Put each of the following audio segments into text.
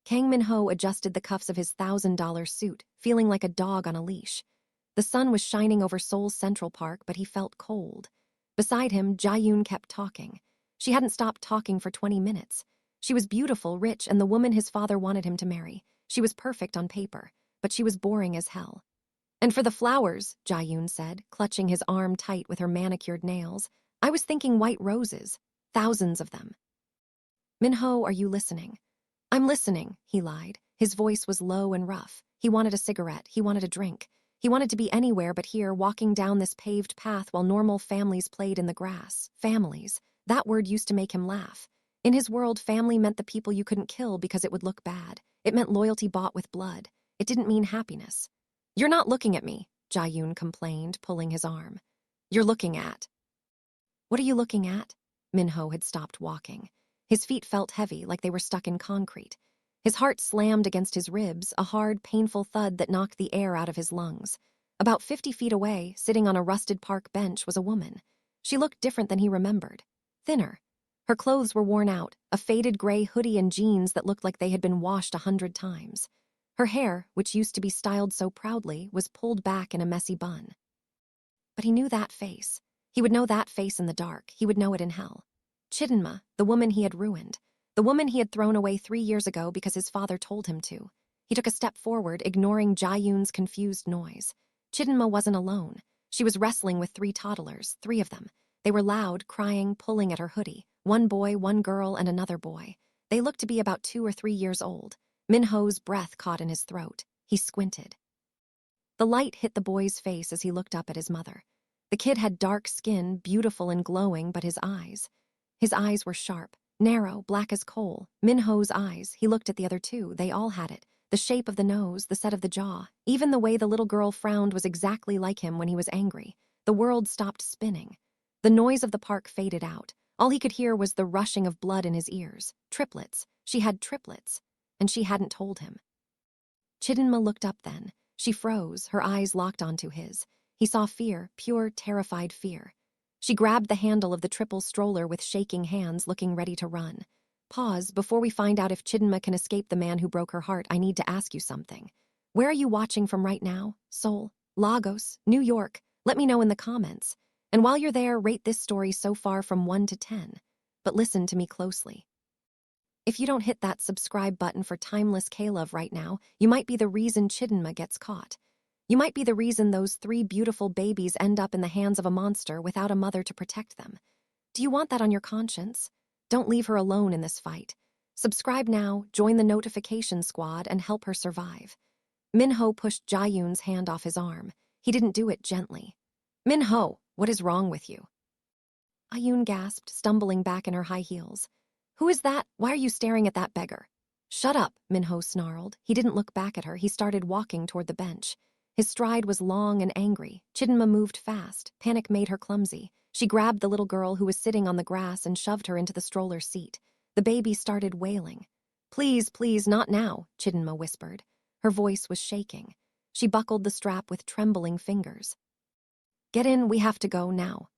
Kang Min-ho adjusted the cuffs of his $1,000 suit, feeling like a dog on a leash. The sun was shining over Seoul's Central Park, but he felt cold. Beside him, Jae-yoon kept talking. She hadn't stopped talking for 20 minutes. She was beautiful, rich, and the woman his father wanted him to marry. She was perfect on paper, but she was boring as hell. "And for the flowers," Jae-yoon said, clutching his arm tight with her manicured nails, "I was thinking white roses. Thousands of them." "Min-ho, are you listening?" "I'm listening," he lied. His voice was low and rough. He wanted a cigarette. He wanted a drink. He wanted to be anywhere but here, walking down this paved path while normal families played in the grass. Families. That word used to make him laugh. In his world, family meant the people you couldn't kill because it would look bad. It meant loyalty bought with blood. It didn't mean happiness. "You're not looking at me," Jae-yoon complained, pulling his arm. "You're looking at." "What are you looking at?" Min-ho had stopped walking. His feet felt heavy, like they were stuck in concrete. His heart slammed against his ribs, a hard, painful thud that knocked the air out of his lungs. About 50 feet away, sitting on a rusted park bench, was a woman. She looked different than he remembered. Thinner. Her clothes were worn out, a faded gray hoodie and jeans that looked like they had been washed 100 times. Her hair, which used to be styled so proudly, was pulled back in a messy bun. But he knew that face. He would know that face in the dark. He would know it in hell. Chidinma, the woman he had ruined. The woman he had thrown away 3 years ago because his father told him to. He took a step forward, ignoring Jae-yoon's confused noise. Chidinma wasn't alone. She was wrestling with 3 toddlers, 3 of them. They were loud, crying, pulling at her hoodie. 1 boy, 1 girl, and another boy. They looked to be about 2 or 3 years old. Min-ho's breath caught in his throat. He squinted. The light hit the boy's face as he looked up at his mother. The kid had dark skin, beautiful and glowing, but his eyes were sharp, narrow, black as coal. Min-ho's eyes, he looked at the other 2, they all had it. The shape of the nose, the set of the jaw, even the way the little girl frowned was exactly like him when he was angry. The world stopped spinning. The noise of the park faded out. All he could hear was the rushing of blood in his ears. Triplets. She had triplets. And she hadn't told him. Chidinma looked up then. She froze, her eyes locked onto his. He saw fear, pure, terrified fear. She grabbed the handle of the triple stroller with shaking hands, looking ready to run. "Pause, before we find out if Chidinma can escape the man who broke her heart, I need to ask you something. Where are you watching from right now? Seoul, Lagos, New York? Let me know in the comments. And while you're there, rate this story so far from 1 to 10. But listen to me closely. If you don't hit that subscribe button for timeless K-love right now, you might be the reason Chidinma gets caught. You might be the reason those 3 beautiful babies end up in the hands of a monster without a mother to protect them. Do you want that on your conscience? Don't leave her alone in this fight. Subscribe now, join the notification squad, and help her survive." Min-ho pushed Jae-yoon's hand off his arm. He didn't do it gently. "Min-ho, what is wrong with you?" Jae-yoon gasped, stumbling back in her high heels. "Who is that? Why are you staring at that beggar?" "Shut up," Min-ho snarled. He didn't look back at her. He started walking toward the bench. His stride was long and angry. Chidinma moved fast. Panic made her clumsy. She grabbed the little girl who was sitting on the grass and shoved her into the stroller seat. The baby started wailing. "Please, please, not now," Chidinma whispered. Her voice was shaking. She buckled the strap with trembling fingers. "Get in, we have to go now."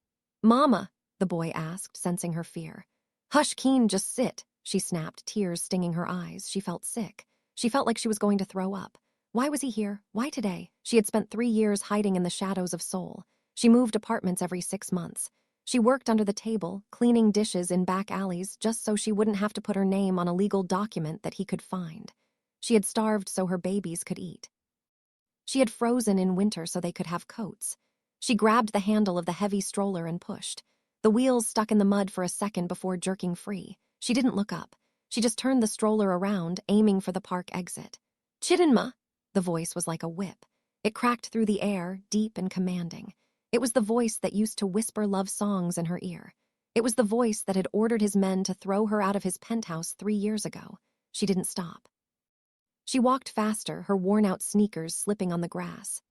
"Mama," the boy asked, sensing her fear. "Hush, Keen, just sit," she snapped, tears stinging her eyes. She felt sick. She felt like she was going to throw up. Why was he here? Why today? She had spent 3 years hiding in the shadows of Seoul. She moved apartments every 6 months. She worked under the table, cleaning dishes in back alleys just so she wouldn't have to put her name on a legal document that he could find. She had starved so her babies could eat. She had frozen in winter so they could have coats. She grabbed the handle of the heavy stroller and pushed. The wheels stuck in the mud for a second before jerking free. She didn't look up. She just turned the stroller around, aiming for the park exit. "Chidinma!" The voice was like a whip. It cracked through the air, deep and commanding. It was the voice that used to whisper love songs in her ear. It was the voice that had ordered his men to throw her out of his penthouse 3 years ago. She didn't stop. She walked faster, her worn-out sneakers slipping on the grass.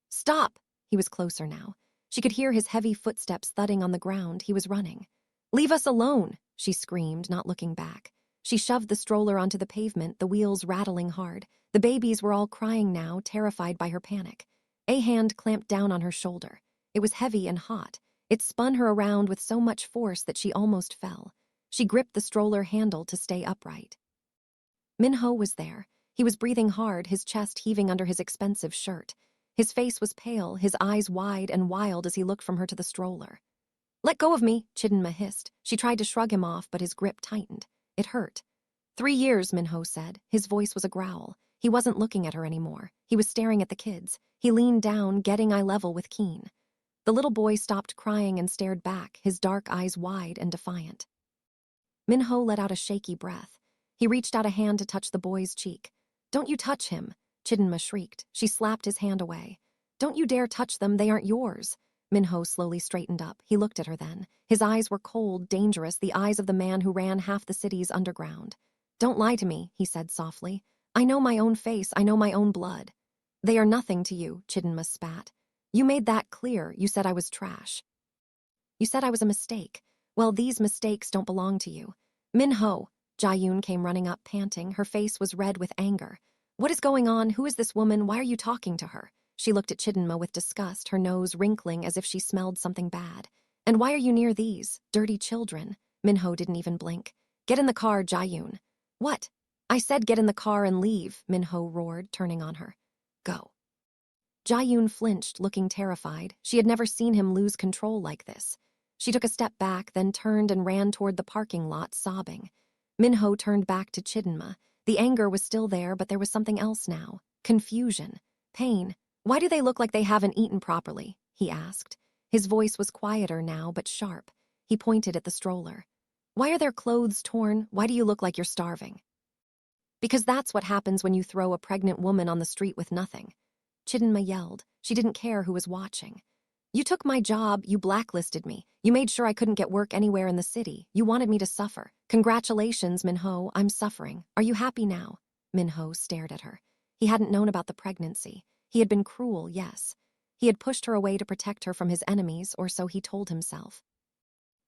"Stop!" He was closer now. She could hear his heavy footsteps thudding on the ground. He was running. "Leave us alone!" she screamed, not looking back. She shoved the stroller onto the pavement, the wheels rattling hard. The babies were all crying now, terrified by her panic. A hand clamped down on her shoulder. It was heavy and hot. It spun her around with so much force that she almost fell. She gripped the stroller handle to stay upright. Min-ho was there. He was breathing hard, his chest heaving under his expensive shirt. His face was pale, his eyes wide and wild as he looked from her to the stroller. "Let go of me," Chidinma hissed. She tried to shrug him off, but his grip tightened. It hurt. 3 years, Min-ho said. His voice was a growl. He wasn't looking at her anymore. He was staring at the kids. He leaned down, getting eye level with Keen. The little boy stopped crying and stared back, his dark eyes wide and defiant. Min-ho let out a shaky breath. He reached out a hand to touch the boy's cheek. "Don't you touch him," Chidinma shrieked. She slapped his hand away. "Don't you dare touch them, they aren't yours." Min-ho slowly straightened up. He looked at her then. His eyes were cold, dangerous, the eyes of the man who ran half the city's underground. "Don't lie to me," he said softly. "I know my own face, I know my own blood." "They are nothing to you," Chidinma spat. "You made that clear. You said I was trash. You said I was a mistake. Well, these mistakes don't belong to you." "Min-ho!" Jae-yoon came running up, panting. Her face was red with anger. "What is going on? Who is this woman? Why are you talking to her?" She looked at Chidinma with disgust, her nose wrinkling as if she smelled something bad. "And why are you near these dirty children?" Min-ho didn't even blink. "Get in the car, Jae-yoon." "What?" "I said get in the car and leave," Min-ho roared, turning on her. "Go." Jae-yoon flinched, looking terrified. She had never seen him lose control like this. She took a step back, then turned and ran toward the parking lot, sobbing. Min-ho turned back to Chidinma. The anger was still there, but there was something else now. Confusion. Pain. "Why do they look like they haven't eaten properly?" he asked. His voice was quieter now, but sharp. He pointed at the stroller. "Why are their clothes torn? Why do you look like you're starving?" "Because that's what happens when you throw a pregnant woman on the street with nothing." Chidinma yelled. She didn't care who was watching. "You took my job, you blacklisted me. You made sure I couldn't get work anywhere in the city. You wanted me to suffer. Congratulations, Min-ho, I'm suffering. Are you happy now?" Min-ho stared at her. He hadn't known about the pregnancy. He had been cruel, yes. He had pushed her away to protect her from his enemies, or so he told himself.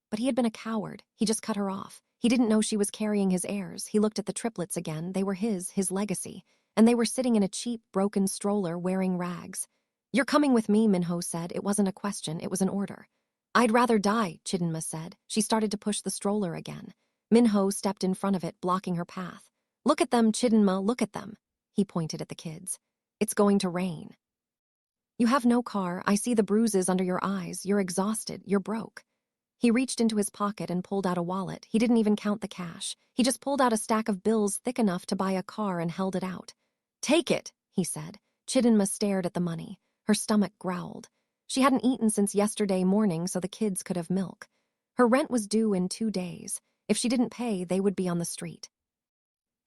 But he had been a coward. He just cut her off. He didn't know she was carrying his heirs. He looked at the triplets again. They were his legacy. And they were sitting in a cheap, broken stroller wearing rags. "You're coming with me," Min-ho said. It wasn't a question, it was an order. "I'd rather die," Chidinma said. She started to push the stroller again. Min-ho stepped in front of it, blocking her path. "Look at them, Chidinma, look at them." He pointed at the kids. "It's going to rain. You have no car. I see the bruises under your eyes. You're exhausted. You're broke." He reached into his pocket and pulled out a wallet. He didn't even count the cash. He just pulled out a stack of bills thick enough to buy a car and held it out. "Take it," he said. Chidinma stared at the money. Her stomach growled. She hadn't eaten since yesterday morning, so the kids could have milk. Her rent was due in 2 days. If she didn't pay, they would be on the street.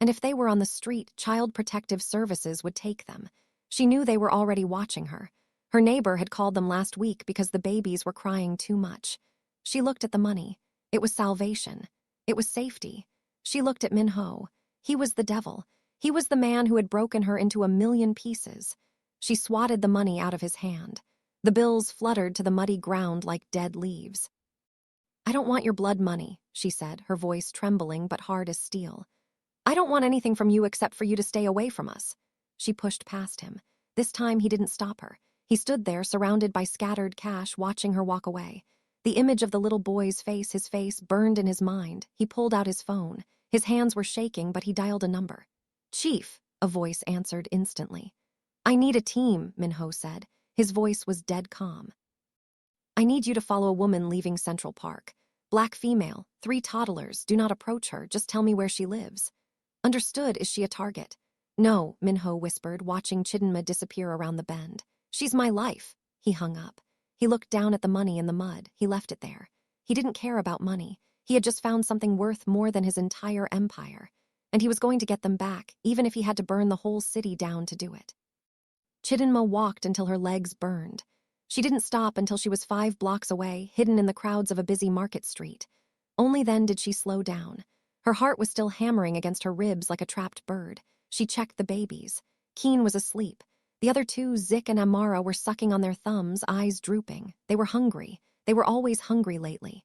And if they were on the street, Child Protective Services would take them. She knew they were already watching her. Her neighbor had called them last week because the babies were crying too much. She looked at the money. It was salvation. It was safety. She looked at Min-ho. He was the devil. He was the man who had broken her into a million pieces. She swatted the money out of his hand. The bills fluttered to the muddy ground like dead leaves. "I don't want your blood money," she said, her voice trembling but hard as steel. "I don't want anything from you except for you to stay away from us." She pushed past him. This time he didn't stop her. He stood there, surrounded by scattered cash, watching her walk away. The image of the little boy's face, his face, burned in his mind. He pulled out his phone. His hands were shaking, but he dialed a number. "Chief," a voice answered instantly. "I need a team," Min-ho said. His voice was dead calm. "I need you to follow a woman leaving Central Park. Black female, 3 toddlers. Do not approach her. Just tell me where she lives." "Understood. Is she a target?" "No," Min-ho whispered, watching Chidinma disappear around the bend. "She's my life." He hung up. He looked down at the money in the mud. He left it there. He didn't care about money. He had just found something worth more than his entire empire. And he was going to get them back, even if he had to burn the whole city down to do it. Chidinma walked until her legs burned. She didn't stop until she was 5 blocks away, hidden in the crowds of a busy market street. Only then did she slow down. Her heart was still hammering against her ribs like a trapped bird. She checked the babies. Keen was asleep. The other 2, Zik and Amara, were sucking on their thumbs, eyes drooping. They were hungry. They were always hungry lately.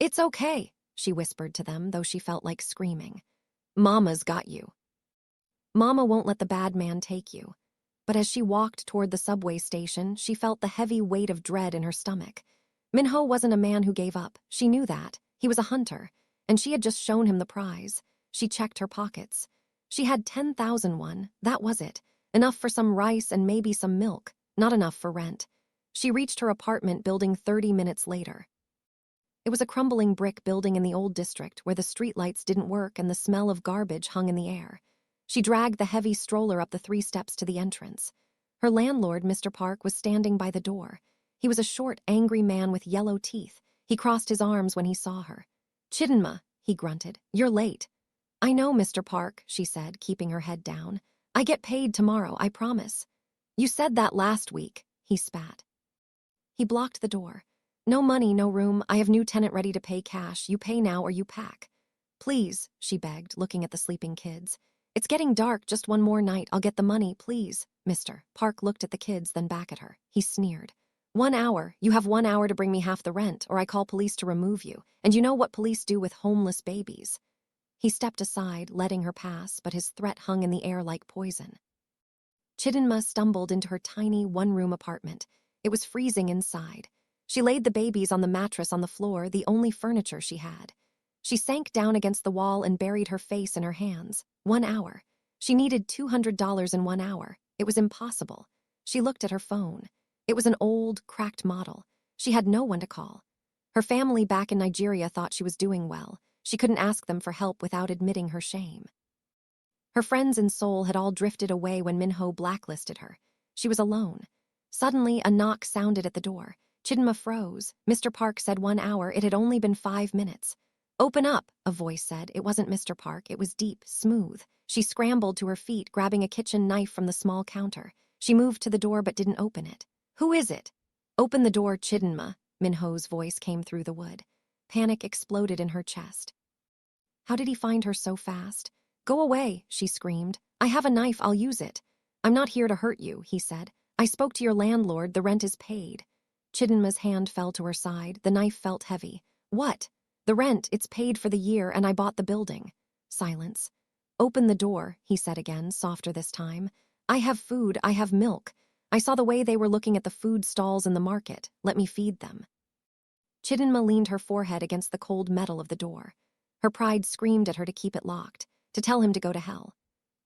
"It's okay," she whispered to them, though she felt like screaming. "Mama's got you. Mama won't let the bad man take you." But as she walked toward the subway station, she felt the heavy weight of dread in her stomach. Min-ho wasn't a man who gave up. She knew that. He was a hunter, and she had just shown him the prize. She checked her pockets. She had 10,000 won, that was it. Enough for some rice and maybe some milk, not enough for rent. She reached her apartment building 30 minutes later. It was a crumbling brick building in the old district where the streetlights didn't work and the smell of garbage hung in the air. She dragged the heavy stroller up the 3 steps to the entrance. Her landlord, Mr. Park, was standing by the door. He was a short, angry man with yellow teeth. He crossed his arms when he saw her. "Chidinma," he grunted, "you're late." "I know, Mr. Park," she said, keeping her head down. "I get paid tomorrow, I promise." "You said that last week," he spat. He blocked the door. "No money, no room. I have new tenant ready to pay cash. You pay now or you pack." "Please," she begged, looking at the sleeping kids. "It's getting dark, just one more night. I'll get the money, please." Mr. Park looked at the kids, then back at her. He sneered. 1 hour. You have 1 hour to bring me half the rent, or I call police to remove you. And you know what police do with homeless babies." He stepped aside, letting her pass, but his threat hung in the air like poison. Chidinma stumbled into her tiny one-room apartment. It was freezing inside. She laid the babies on the mattress on the floor, the only furniture she had. She sank down against the wall and buried her face in her hands. 1 hour. She needed $200 in 1 hour. It was impossible. She looked at her phone. It was an old, cracked model. She had no one to call. Her family back in Nigeria thought she was doing well. She couldn't ask them for help without admitting her shame. Her friends in Seoul had all drifted away when Min-ho blacklisted her. She was alone. Suddenly, a knock sounded at the door. Chidinma froze. Mr. Park said 1 hour. It had only been 5 minutes. "Open up," a voice said. It wasn't Mr. Park. It was deep, smooth. She scrambled to her feet, grabbing a kitchen knife from the small counter. She moved to the door but didn't open it. "Who is it?" "Open the door, Chidinma," Min-ho's voice came through the wood. Panic exploded in her chest. How did he find her so fast? "Go away," she screamed. "I have a knife, I'll use it." "I'm not here to hurt you," he said. "I spoke to your landlord, the rent is paid." Chidinma's hand fell to her side. The knife felt heavy. "What?" "The rent, it's paid for the year, and I bought the building." Silence. "Open the door," he said again, softer this time. "I have food, I have milk. I saw the way they were looking at the food stalls in the market. Let me feed them." Chidinma leaned her forehead against the cold metal of the door. Her pride screamed at her to keep it locked, to tell him to go to hell.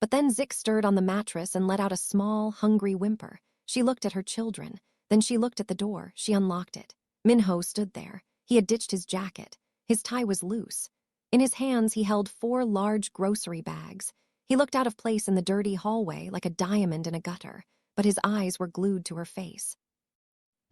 But then Zik stirred on the mattress and let out a small, hungry whimper. She looked at her children. Then she looked at the door. She unlocked it. Min-ho stood there. He had ditched his jacket. His tie was loose. In his hands, he held 4 large grocery bags. He looked out of place in the dirty hallway like a diamond in a gutter, but his eyes were glued to her face.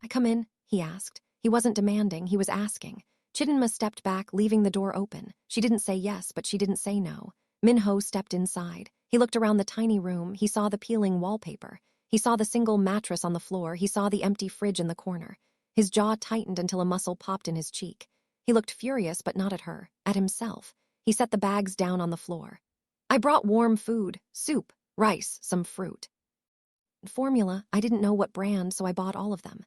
"I come in?" he asked. He wasn't demanding, he was asking. Chidinma stepped back, leaving the door open. She didn't say yes, but she didn't say no. Min-ho stepped inside. He looked around the tiny room. He saw the peeling wallpaper. He saw the single mattress on the floor. He saw the empty fridge in the corner. His jaw tightened until a muscle popped in his cheek. He looked furious, but not at her, at himself. He set the bags down on the floor. "I brought warm food, soup, rice, some fruit. Formula, I didn't know what brand, so I bought all of them."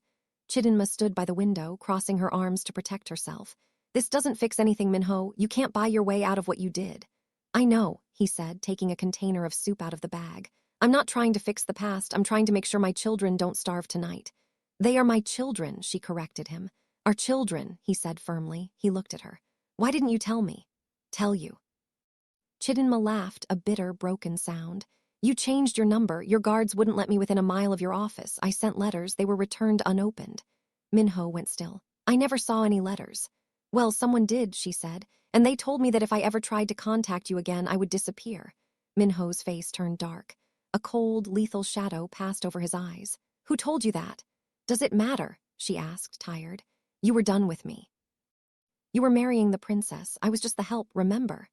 Chidinma stood by the window, crossing her arms to protect herself. "This doesn't fix anything, Min-ho. You can't buy your way out of what you did." "I know," he said, taking a container of soup out of the bag. "I'm not trying to fix the past. I'm trying to make sure my children don't starve tonight." "They are my children," she corrected him. "Our children," he said firmly. He looked at her. "Why didn't you tell me?" "Tell you." Chidinma laughed, a bitter, broken sound. "You changed your number. Your guards wouldn't let me within a mile of your office. I sent letters. They were returned unopened." Min-ho went still. "I never saw any letters." "Well, someone did," she said, "and they told me that if I ever tried to contact you again, I would disappear." Min-ho's face turned dark. A cold, lethal shadow passed over his eyes. "Who told you that?" "Does it matter?" she asked, tired. "You were done with me. You were marrying the princess. I was just the help, remember?"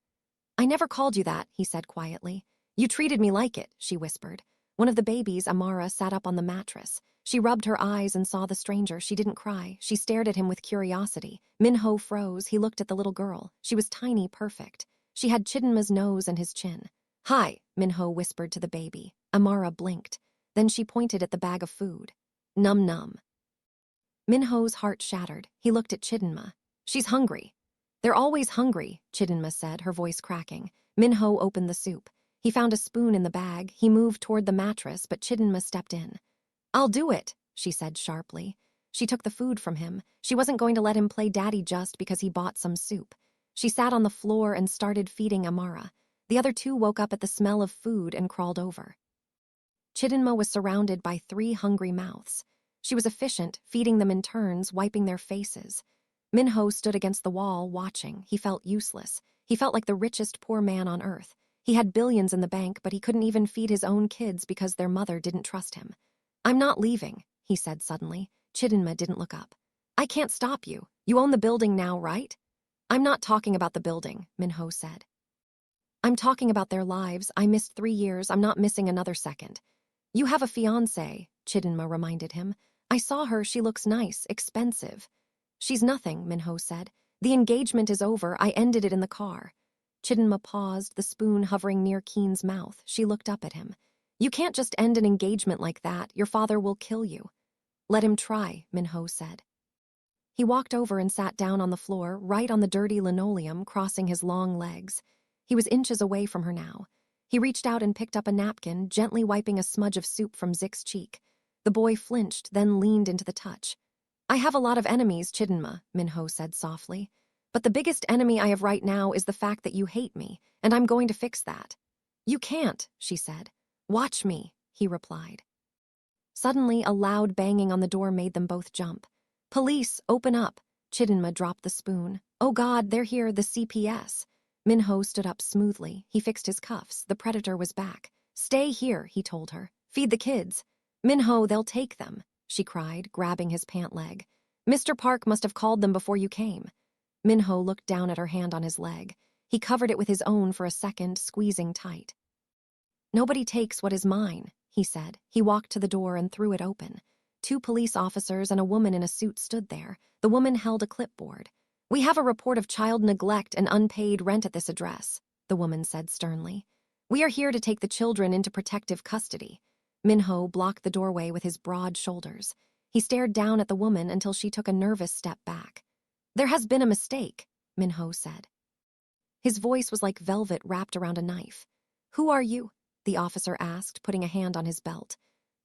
"I never called you that," he said quietly. "You treated me like it," she whispered. One of the babies, Amara, sat up on the mattress. She rubbed her eyes and saw the stranger. She didn't cry. She stared at him with curiosity. Min-ho froze. He looked at the little girl. She was tiny, perfect. She had Chidinma's nose and his chin. "Hi," Min-ho whispered to the baby. Amara blinked. Then she pointed at the bag of food. "Num num." Min-ho's heart shattered. He looked at Chidinma. "She's hungry." "They're always hungry," Chidinma said, her voice cracking. Min-ho opened the soup. He found a spoon in the bag. He moved toward the mattress, but Chidinma stepped in. "I'll do it," she said sharply. She took the food from him. She wasn't going to let him play daddy just because he bought some soup. She sat on the floor and started feeding Amara. The other two woke up at the smell of food and crawled over. Chidinma was surrounded by 3 hungry mouths. She was efficient, feeding them in turns, wiping their faces. Min-ho stood against the wall, watching. He felt useless. He felt like the richest poor man on earth. He had billions in the bank, but he couldn't even feed his own kids because their mother didn't trust him. "I'm not leaving," he said suddenly. Chidinma didn't look up. "I can't stop you. You own the building now, right?" "I'm not talking about the building," Min-ho said. "I'm talking about their lives. I missed 3 years. I'm not missing another second." "You have a fiancé," Chidinma reminded him. "I saw her. She looks nice, expensive." "She's nothing," Min-ho said. "The engagement is over. I ended it in the car." Chidinma paused, the spoon hovering near Keen's mouth. She looked up at him. "You can't just end an engagement like that. Your father will kill you." "Let him try," Min-ho said. He walked over and sat down on the floor, right on the dirty linoleum, crossing his long legs. He was inches away from her now. He reached out and picked up a napkin, gently wiping a smudge of soup from Zik's cheek. The boy flinched, then leaned into the touch. "I have a lot of enemies, Chidinma," Min-ho said softly. "But the biggest enemy I have right now is the fact that you hate me, and I'm going to fix that." "You can't," she said. "Watch me," he replied. Suddenly, a loud banging on the door made them both jump. "Police, open up." Chidinma dropped the spoon. "Oh God, they're here, the CPS." Min-ho stood up smoothly. He fixed his cuffs. The predator was back. "Stay here," he told her. "Feed the kids." "Min-ho, they'll take them," she cried, grabbing his pant leg. "Mr. Park must have called them before you came." Min-ho looked down at her hand on his leg. He covered it with his own for a second, squeezing tight. "Nobody takes what is mine," he said. He walked to the door and threw it open. 2 police officers and a woman in a suit stood there. The woman held a clipboard. "We have a report of child neglect and unpaid rent at this address," the woman said sternly. "We are here to take the children into protective custody." Min-ho blocked the doorway with his broad shoulders. He stared down at the woman until she took a nervous step back. "There has been a mistake," Min-ho said. His voice was like velvet wrapped around a knife. "Who are you?" the officer asked, putting a hand on his belt.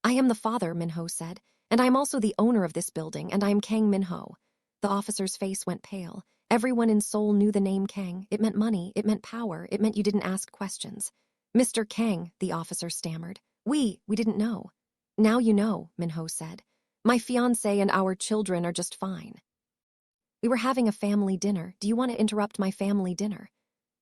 "I am the father," Min-ho said, "and I am also the owner of this building, and I am Kang Min-ho." The officer's face went pale. Everyone in Seoul knew the name Kang. It meant money, it meant power, it meant you didn't ask questions. "Mr. Kang," the officer stammered. We didn't know." "Now you know," Min-ho said. "My fiancé and our children are just fine." "We were having a family dinner. Do you want to interrupt my family dinner?"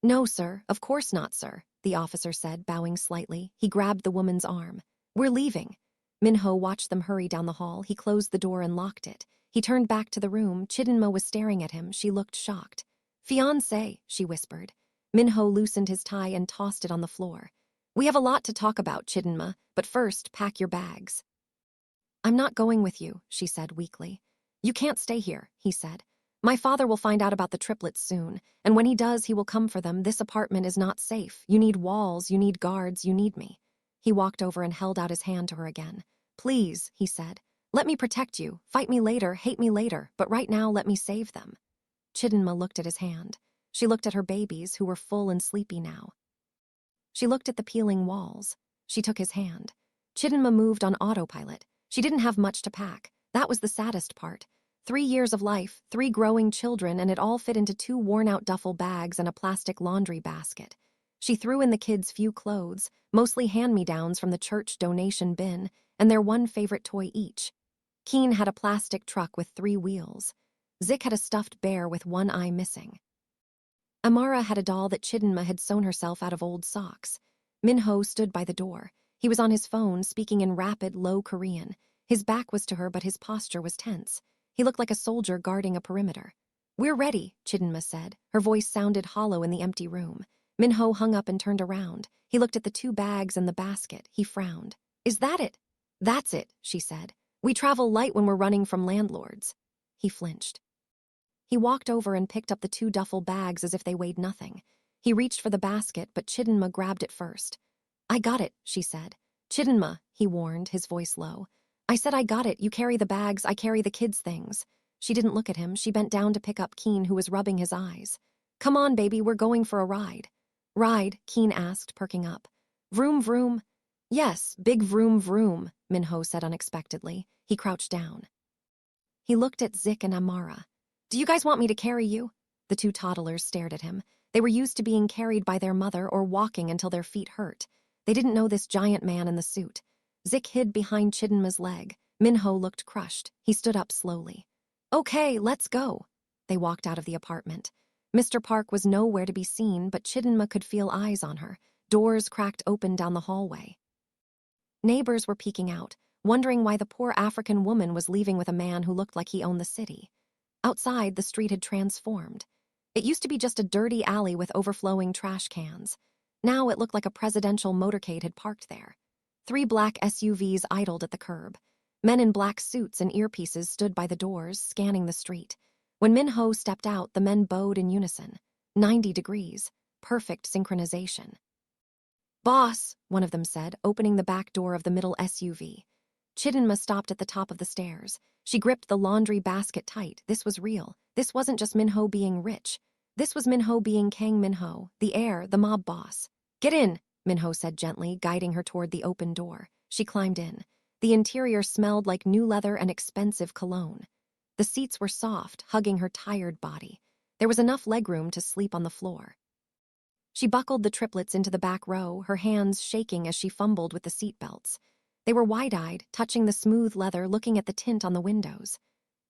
"No, sir. Of course not, sir," the officer said, bowing slightly. He grabbed the woman's arm. "We're leaving." Min-ho watched them hurry down the hall. He closed the door and locked it. He turned back to the room. Chidinma was staring at him. She looked shocked. "Fiancé," she whispered. Min-ho loosened his tie and tossed it on the floor. "We have a lot to talk about, Chidinma, but first, pack your bags." "I'm not going with you," she said weakly. "You can't stay here," he said. "My father will find out about the triplets soon, and when he does, he will come for them. This apartment is not safe. You need walls, you need guards, you need me." He walked over and held out his hand to her again. "Please," he said. "Let me protect you. Fight me later, hate me later, but right now let me save them." Chidinma looked at his hand. She looked at her babies, who were full and sleepy now. She looked at the peeling walls. She took his hand. Chidinma moved on autopilot. She didn't have much to pack. That was the saddest part. 3 years of life, 3 growing children, and it all fit into 2 worn-out duffel bags and a plastic laundry basket. She threw in the kids' few clothes, mostly hand-me-downs from the church donation bin, and their one favorite toy each. Keen had a plastic truck with 3 wheels. Zik had a stuffed bear with one eye missing. Amara had a doll that Chidinma had sewn herself out of old socks. Min-ho stood by the door. He was on his phone, speaking in rapid, low Korean. His back was to her, but his posture was tense. He looked like a soldier guarding a perimeter. "We're ready," Chidinma said. Her voice sounded hollow in the empty room. Min-ho hung up and turned around. He looked at the 2 bags and the basket. He frowned. "Is that it?" "That's it," she said. "We travel light when we're running from landlords." He flinched. He walked over and picked up the 2 duffel bags as if they weighed nothing. He reached for the basket, but Chidinma grabbed it first. "I got it," she said. "Chidinma," he warned, his voice low. "I said I got it. You carry the bags, I carry the kids' things." She didn't look at him. She bent down to pick up Keen, who was rubbing his eyes. "Come on, baby, we're going for a ride." "Ride?" Keen asked, perking up. "Vroom, vroom." "Yes, big vroom, vroom," Min-ho said unexpectedly. He crouched down. He looked at Zik and Amara. "Do you guys want me to carry you?" The 2 toddlers stared at him. They were used to being carried by their mother or walking until their feet hurt. They didn't know this giant man in the suit. Zik hid behind Chidinma's leg. Min-ho looked crushed. He stood up slowly. "Okay, let's go." They walked out of the apartment. Mr. Park was nowhere to be seen, but Chidinma could feel eyes on her. Doors cracked open down the hallway. Neighbors were peeking out, wondering why the poor African woman was leaving with a man who looked like he owned the city. Outside, the street had transformed. It used to be just a dirty alley with overflowing trash cans. Now it looked like a presidential motorcade had parked there. 3 black SUVs idled at the curb. Men in black suits and earpieces stood by the doors, scanning the street. When Min-ho stepped out, the men bowed in unison. 90 degrees. Perfect synchronization. "Boss," one of them said, opening the back door of the middle SUV. Chidinma stopped at the top of the stairs. She gripped the laundry basket tight. This was real. This wasn't just Min-ho being rich. This was Min-ho being Kang Min-ho, the heir, the mob boss. "Get in," Min-ho said gently, guiding her toward the open door. She climbed in. The interior smelled like new leather and expensive cologne. The seats were soft, hugging her tired body. There was enough legroom to sleep on the floor. She buckled the triplets into the back row, her hands shaking as she fumbled with the seat belts. They were wide-eyed, touching the smooth leather, looking at the tint on the windows.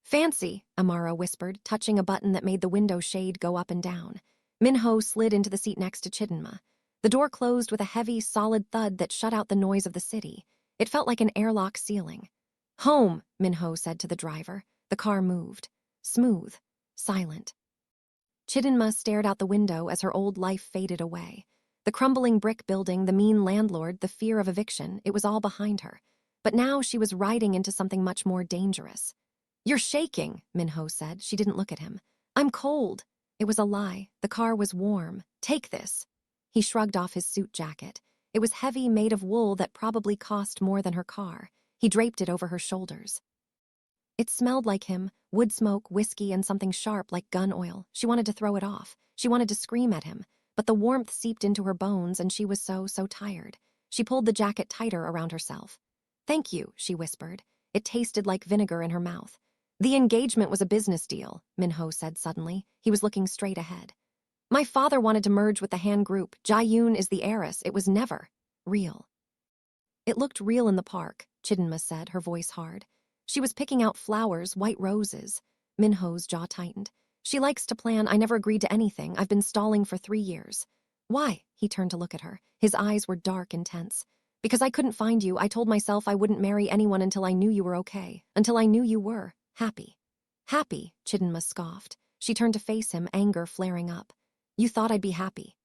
"Fancy," Amara whispered, touching a button that made the window shade go up and down. Min-ho slid into the seat next to Chidinma. The door closed with a heavy, solid thud that shut out the noise of the city. It felt like an airlock ceiling. "Home," Min-ho said to the driver. The car moved. Smooth. Silent. Chidinma stared out the window as her old life faded away. The crumbling brick building, the mean landlord, the fear of eviction, it was all behind her. But now she was riding into something much more dangerous. "You're shaking," Min-ho said. She didn't look at him. "I'm cold." It was a lie. The car was warm. "Take this." He shrugged off his suit jacket. It was heavy, made of wool that probably cost more than her car. He draped it over her shoulders. It smelled like him, wood smoke, whiskey, and something sharp like gun oil. She wanted to throw it off. She wanted to scream at him, but the warmth seeped into her bones and she was so tired. She pulled the jacket tighter around herself. "Thank you," she whispered. It tasted like vinegar in her mouth. "The engagement was a business deal," Min-ho said suddenly. He was looking straight ahead. "My father wanted to merge with the Han Group. Jae-yoon is the heiress. It was never real." "It looked real in the park," Chidinma said, her voice hard. She was picking out flowers, white roses. Min-ho's jaw tightened. "She likes to plan. I never agreed to anything. I've been stalling for 3 years. "Why?" He turned to look at her. His eyes were dark and tense. "Because I couldn't find you. I told myself I wouldn't marry anyone until I knew you were okay. Until I knew you were happy." "Happy?" Chidinma scoffed. She turned to face him, anger flaring up. "You thought I'd be happy.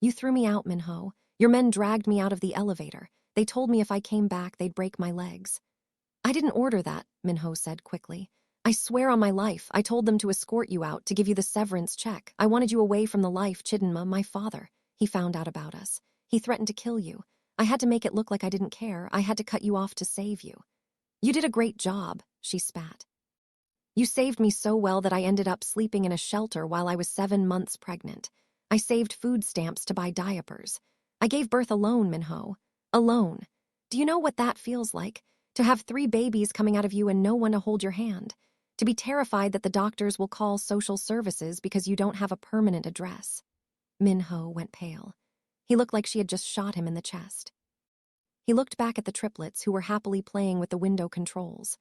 You threw me out, Min-ho. Your men dragged me out of the elevator. They told me if I came back, they'd break my legs." "I didn't order that," Min-ho said quickly. "I swear on my life, I told them to escort you out, to give you the severance check. I wanted you away from the life Chidinma, my father. He found out about us. He threatened to kill you. I had to make it look like I didn't care. I had to cut you off to save you." "You did a great job," she spat. "You saved me so well that I ended up sleeping in a shelter while I was 7 months pregnant. I saved food stamps to buy diapers. I gave birth alone, Min-ho. Alone. Do you know what that feels like? To have 3 babies coming out of you and no one to hold your hand. To be terrified that the doctors will call social services because you don't have a permanent address." Min-ho went pale. He looked like she had just shot him in the chest. He looked back at the triplets who were happily playing with the window controls.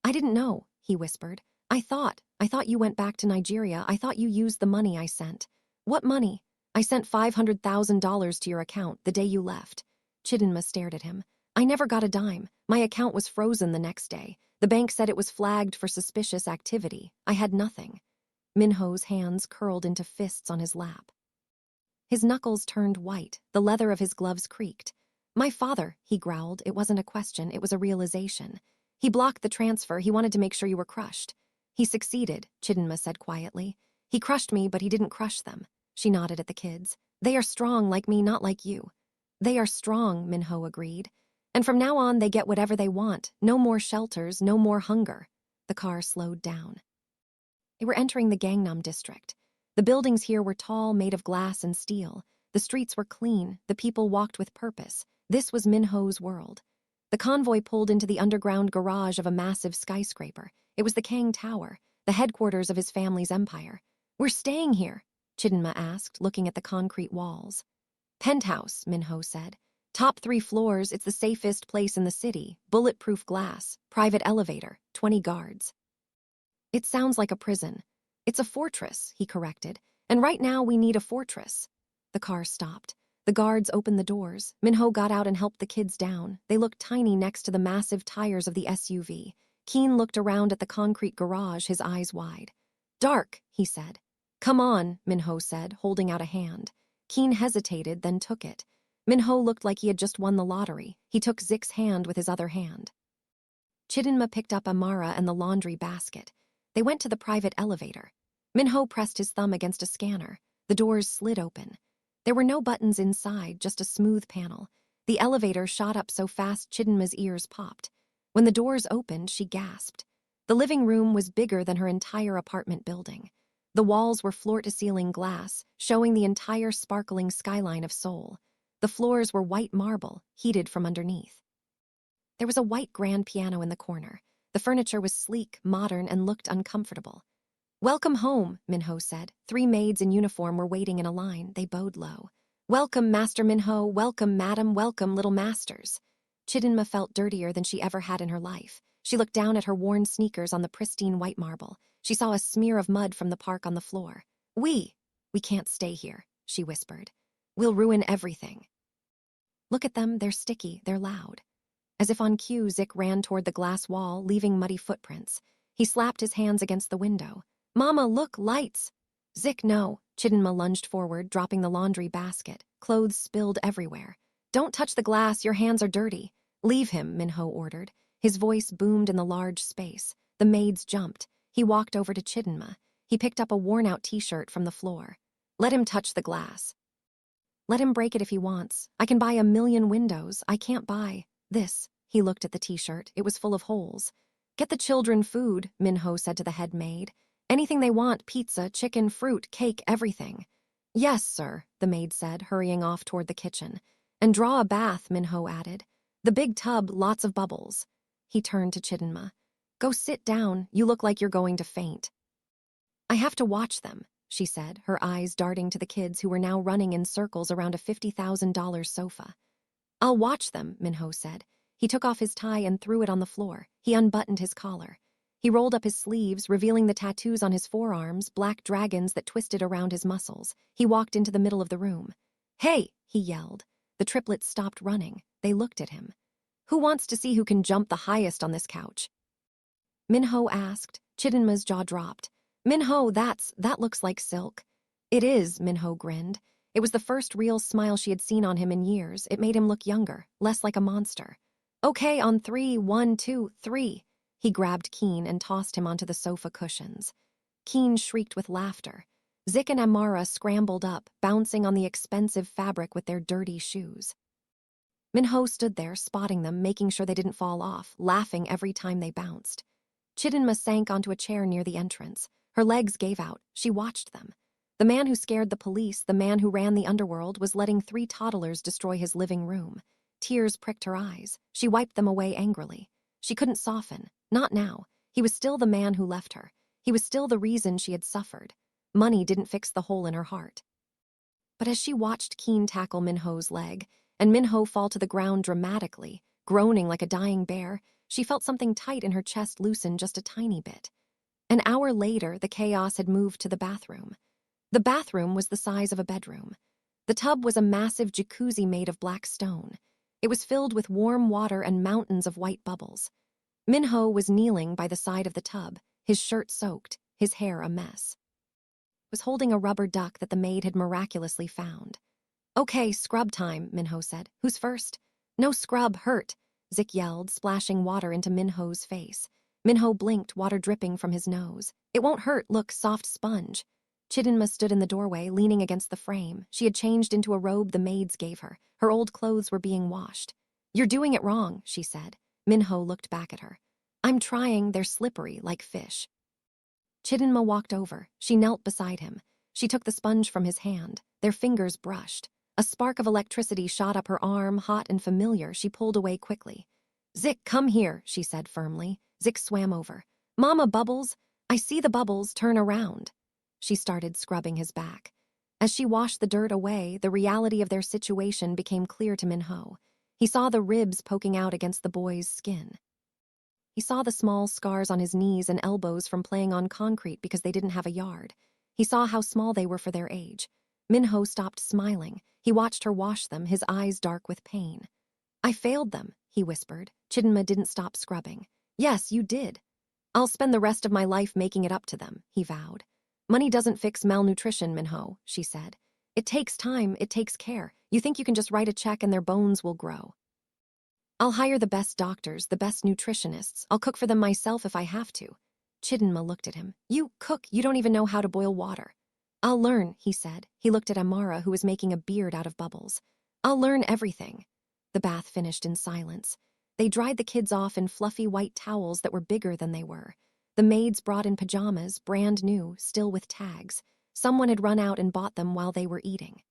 "I didn't know," he whispered. I thought you went back to Nigeria. I thought you used the money I sent." "What money?" "I sent $500,000 to your account the day you left." Chidinma stared at him. "I never got a dime. My account was frozen the next day. The bank said it was flagged for suspicious activity. I had nothing." Min-ho's hands curled into fists on his lap. His knuckles turned white. The leather of his gloves creaked. "My father," he growled. It wasn't a question, it was a realization. "He blocked the transfer. He wanted to make sure you were crushed." "He succeeded," Chidinma said quietly. "He crushed me, but he didn't crush them." She nodded at the kids. "They are strong like me, not like you." "They are strong," Min-ho agreed. "And from now on, they get whatever they want. No more shelters, no more hunger." The car slowed down. They were entering the Gangnam district. The buildings here were tall, made of glass and steel. The streets were clean. The people walked with purpose. This was Min-ho's world. The convoy pulled into the underground garage of a massive skyscraper. It was the Kang Tower, the headquarters of his family's empire. "We're staying here." Chidinma asked, looking at the concrete walls. Penthouse, Min-ho said. Top 3 floors, it's the safest place in the city. Bulletproof glass, private elevator, 20 guards. It sounds like a prison. It's a fortress, he corrected. And right now we need a fortress. The car stopped. The guards opened the doors. Min-ho got out and helped the kids down. They looked tiny next to the massive tires of the SUV. Keen looked around at the concrete garage, his eyes wide. Dark, he said. Come on, Min-ho said, holding out a hand. Keen hesitated, then took it. Min-ho looked like he had just won the lottery. He took Zik's hand with his other hand. Chidinma picked up Amara and the laundry basket. They went to the private elevator. Min-ho pressed his thumb against a scanner. The doors slid open. There were no buttons inside, just a smooth panel. The elevator shot up so fast Chidinma's ears popped. When the doors opened, she gasped. The living room was bigger than her entire apartment building. The walls were floor-to-ceiling glass, showing the entire sparkling skyline of Seoul. The floors were white marble, heated from underneath. There was a white grand piano in the corner. The furniture was sleek, modern, and looked uncomfortable. Welcome home, Min-ho said. 3 maids in uniform were waiting in a line. They bowed low. Welcome, Master Min-ho. Welcome, Madam. Welcome, little masters. Chidinma felt dirtier than she ever had in her life. She looked down at her worn sneakers on the pristine white marble. She saw a smear of mud from the park on the floor. We can't stay here, she whispered. We'll ruin everything. Look at them, they're sticky, they're loud. As if on cue, Zik ran toward the glass wall, leaving muddy footprints. He slapped his hands against the window. Mama, look, lights! Zik, no. Chidinma lunged forward, dropping the laundry basket. Clothes spilled everywhere. Don't touch the glass, your hands are dirty. Leave him, Min-ho ordered. His voice boomed in the large space. The maids jumped. He walked over to Chidinma. He picked up a worn-out t-shirt from the floor. Let him touch the glass. Let him break it if he wants. I can buy 1,000,000 windows. I can't buy this. He looked at the t-shirt. It was full of holes. Get the children food, Min-ho said to the head maid. Anything they want, pizza, chicken, fruit, cake, everything. Yes, sir, the maid said, hurrying off toward the kitchen. And draw a bath, Min-ho added. The big tub, lots of bubbles. He turned to Chidinma. Go sit down. You look like you're going to faint. I have to watch them, she said, her eyes darting to the kids who were now running in circles around a $50,000 sofa. I'll watch them, Min-ho said. He took off his tie and threw it on the floor. He unbuttoned his collar. He rolled up his sleeves, revealing the tattoos on his forearms, black dragons that twisted around his muscles. He walked into the middle of the room. Hey, he yelled. The triplets stopped running. They looked at him. Who wants to see who can jump the highest on this couch? Min-ho asked. Chidinma's jaw dropped. Min-ho, that looks like silk. It is, Min-ho grinned. It was the first real smile she had seen on him in years. It made him look younger, less like a monster. Okay, on 3, 1, 2, 3. He grabbed Keen and tossed him onto the sofa cushions. Keen shrieked with laughter. Zik and Amara scrambled up, bouncing on the expensive fabric with their dirty shoes. Min-ho stood there, spotting them, making sure they didn't fall off, laughing every time they bounced. Chidinma sank onto a chair near the entrance. Her legs gave out. She watched them. The man who scared the police, the man who ran the underworld, was letting 3 toddlers destroy his living room. Tears pricked her eyes. She wiped them away angrily. She couldn't soften. Not now. He was still the man who left her. He was still the reason she had suffered. Money didn't fix the hole in her heart. But as she watched Keen tackle Min-ho's leg, and Min-ho fall to the ground dramatically, groaning like a dying bear, she felt something tight in her chest loosen just a tiny bit. An hour later, the chaos had moved to the bathroom. The bathroom was the size of a bedroom. The tub was a massive jacuzzi made of black stone. It was filled with warm water and mountains of white bubbles. Min-ho was kneeling by the side of the tub, his shirt soaked, his hair a mess. He was holding a rubber duck that the maid had miraculously found. Okay, scrub time, Min-ho said. Who's first? No scrub, hurt, Zik yelled, splashing water into Min-ho's face. Min-ho blinked, water dripping from his nose. It won't hurt, look, soft sponge. Chidinma stood in the doorway, leaning against the frame. She had changed into a robe the maids gave her. Her old clothes were being washed. You're doing it wrong, she said. Min-ho looked back at her. I'm trying, they're slippery, like fish. Chidinma walked over. She knelt beside him. She took the sponge from his hand. Their fingers brushed. A spark of electricity shot up her arm, hot and familiar. She pulled away quickly. Zik, come here, she said firmly. Zik swam over. Mama, bubbles. I see the bubbles, turn around. She started scrubbing his back. As she washed the dirt away, the reality of their situation became clear to Min-ho. He saw the ribs poking out against the boy's skin. He saw the small scars on his knees and elbows from playing on concrete because they didn't have a yard. He saw how small they were for their age. Min-ho stopped smiling. He watched her wash them, his eyes dark with pain. "I failed them," he whispered. Chidinma didn't stop scrubbing. "Yes, you did. I'll spend the rest of my life making it up to them," he vowed. "Money doesn't fix malnutrition, Min-ho," she said. "It takes time, it takes care. You think you can just write a check and their bones will grow. I'll hire the best doctors, the best nutritionists. I'll cook for them myself if I have to." Chidinma looked at him. "You cook, you don't even know how to boil water." "I'll learn," he said. He looked at Amara, who was making a beard out of bubbles. "I'll learn everything." The bath finished in silence. They dried the kids off in fluffy white towels that were bigger than they were. The maids brought in pajamas, brand new, still with tags. Someone had run out and bought them while they were eating.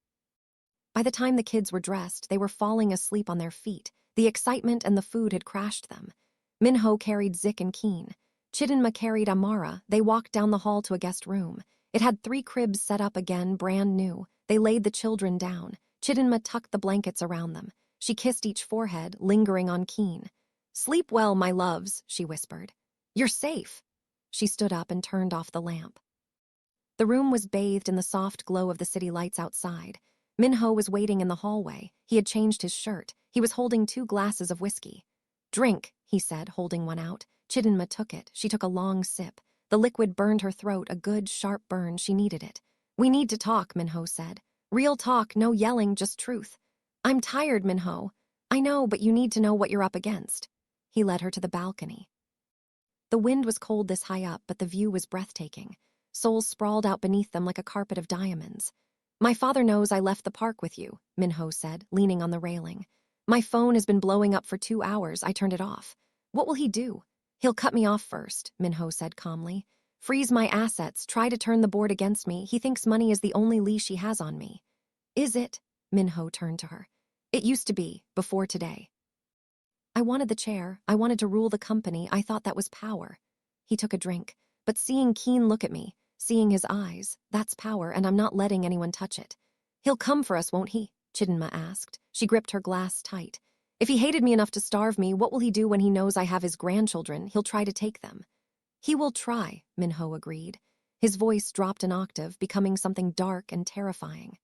By the time the kids were dressed, they were falling asleep on their feet. The excitement and the food had crashed them. Min-ho carried Zik and Keen. Chidinma carried Amara. They walked down the hall to a guest room. It had 3 cribs set up again, brand new. They laid the children down. Chidinma tucked the blankets around them. She kissed each forehead, lingering on Keen. "Sleep well, my loves," she whispered. "You're safe." She stood up and turned off the lamp. The room was bathed in the soft glow of the city lights outside. Min-ho was waiting in the hallway. He had changed his shirt. He was holding 2 glasses of whiskey. "Drink," he said, holding one out. Chidinma took it. She took a long sip. The liquid burned her throat, a good, sharp burn. She needed it. "We need to talk," Min-ho said. "Real talk, no yelling, just truth." "I'm tired, Min-ho." "I know, but you need to know what you're up against." He led her to the balcony. The wind was cold this high up, but the view was breathtaking. Seoul sprawled out beneath them like a carpet of diamonds. "My father knows I left the park with you," Min-ho said, leaning on the railing. "My phone has been blowing up for 2 hours. I turned it off. What will he do?" "He'll cut me off first," Min-ho said calmly. "Freeze my assets, try to turn the board against me. He thinks money is the only leash he has on me." "Is it?" Min-ho turned to her. "It used to be, before today. I wanted the chair. I wanted to rule the company. I thought that was power." He took a drink. "But seeing Keen look at me, seeing his eyes, that's power, and I'm not letting anyone touch it." "He'll come for us, won't he?" Chidinma asked. She gripped her glass tight. "If he hated me enough to starve me, what will he do when he knows I have his grandchildren? He'll try to take them." "He will try," Min-ho agreed. His voice dropped an octave, becoming something dark and terrifying.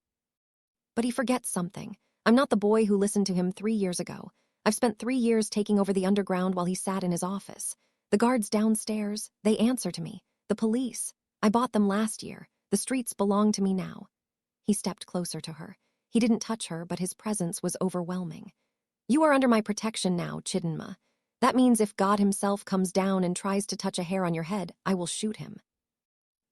"But he forgets something. I'm not the boy who listened to him 3 years ago. I've spent 3 years taking over the underground while he sat in his office. The guards downstairs, they answer to me. The police. I bought them last year. The streets belong to me now." He stepped closer to her. He didn't touch her, but his presence was overwhelming. "You are under my protection now, Chidinma. That means if God himself comes down and tries to touch a hair on your head, I will shoot him."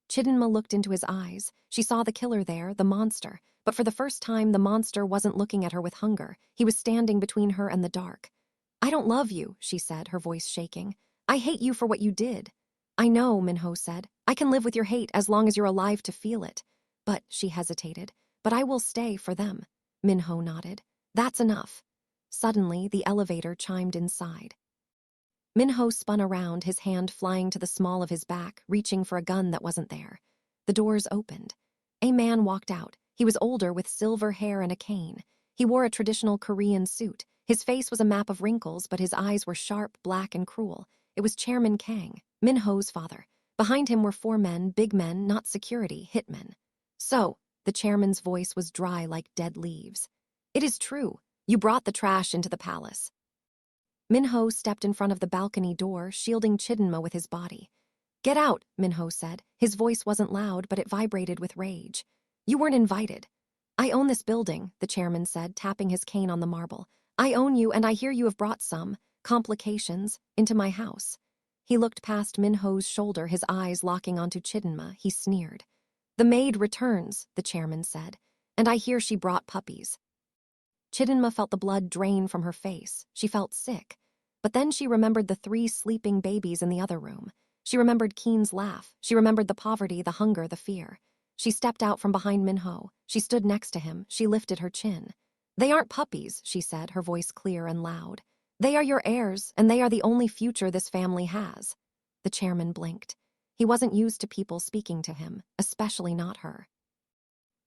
Chidinma looked into his eyes. She saw the killer there, the monster. But for the first time, the monster wasn't looking at her with hunger. He was standing between her and the dark. "I don't love you," she said, her voice shaking. "I hate you for what you did." "I know," Min-ho said. "I can live with your hate as long as you're alive to feel it." "But," she hesitated, "but I will stay for them." Min-ho nodded. "That's enough." Suddenly, the elevator chimed inside. Min-ho spun around, his hand flying to the small of his back, reaching for a gun that wasn't there. The doors opened. A man walked out. He was older, with silver hair and a cane. He wore a traditional Korean suit. His face was a map of wrinkles, but his eyes were sharp, black, and cruel. It was Chairman Kang, Min-ho's father. Behind him were 4 men, big men, not security, hitmen. "So," the chairman's voice was dry like dead leaves. "It is true. You brought the trash into the palace." Min-ho stepped in front of the balcony door, shielding Chidinma with his body. "Get out," Min-ho said. His voice wasn't loud, but it vibrated with rage. "You weren't invited." "I own this building," the chairman said, tapping his cane on the marble. "I own you, and I hear you have brought some complications into my house." He looked past Min-ho's shoulder, his eyes locking onto Chidinma. He sneered. "The maid returns," the chairman said, "and I hear she brought puppies." Chidinma felt the blood drain from her face. She felt sick. But then she remembered the 3 sleeping babies in the other room. She remembered Keen's laugh. She remembered the poverty, the hunger, the fear. She stepped out from behind Min-ho. She stood next to him. She lifted her chin. "They aren't puppies," she said, her voice clear and loud. "They are your heirs, and they are the only future this family has." The chairman blinked. He wasn't used to people speaking to him, especially not her.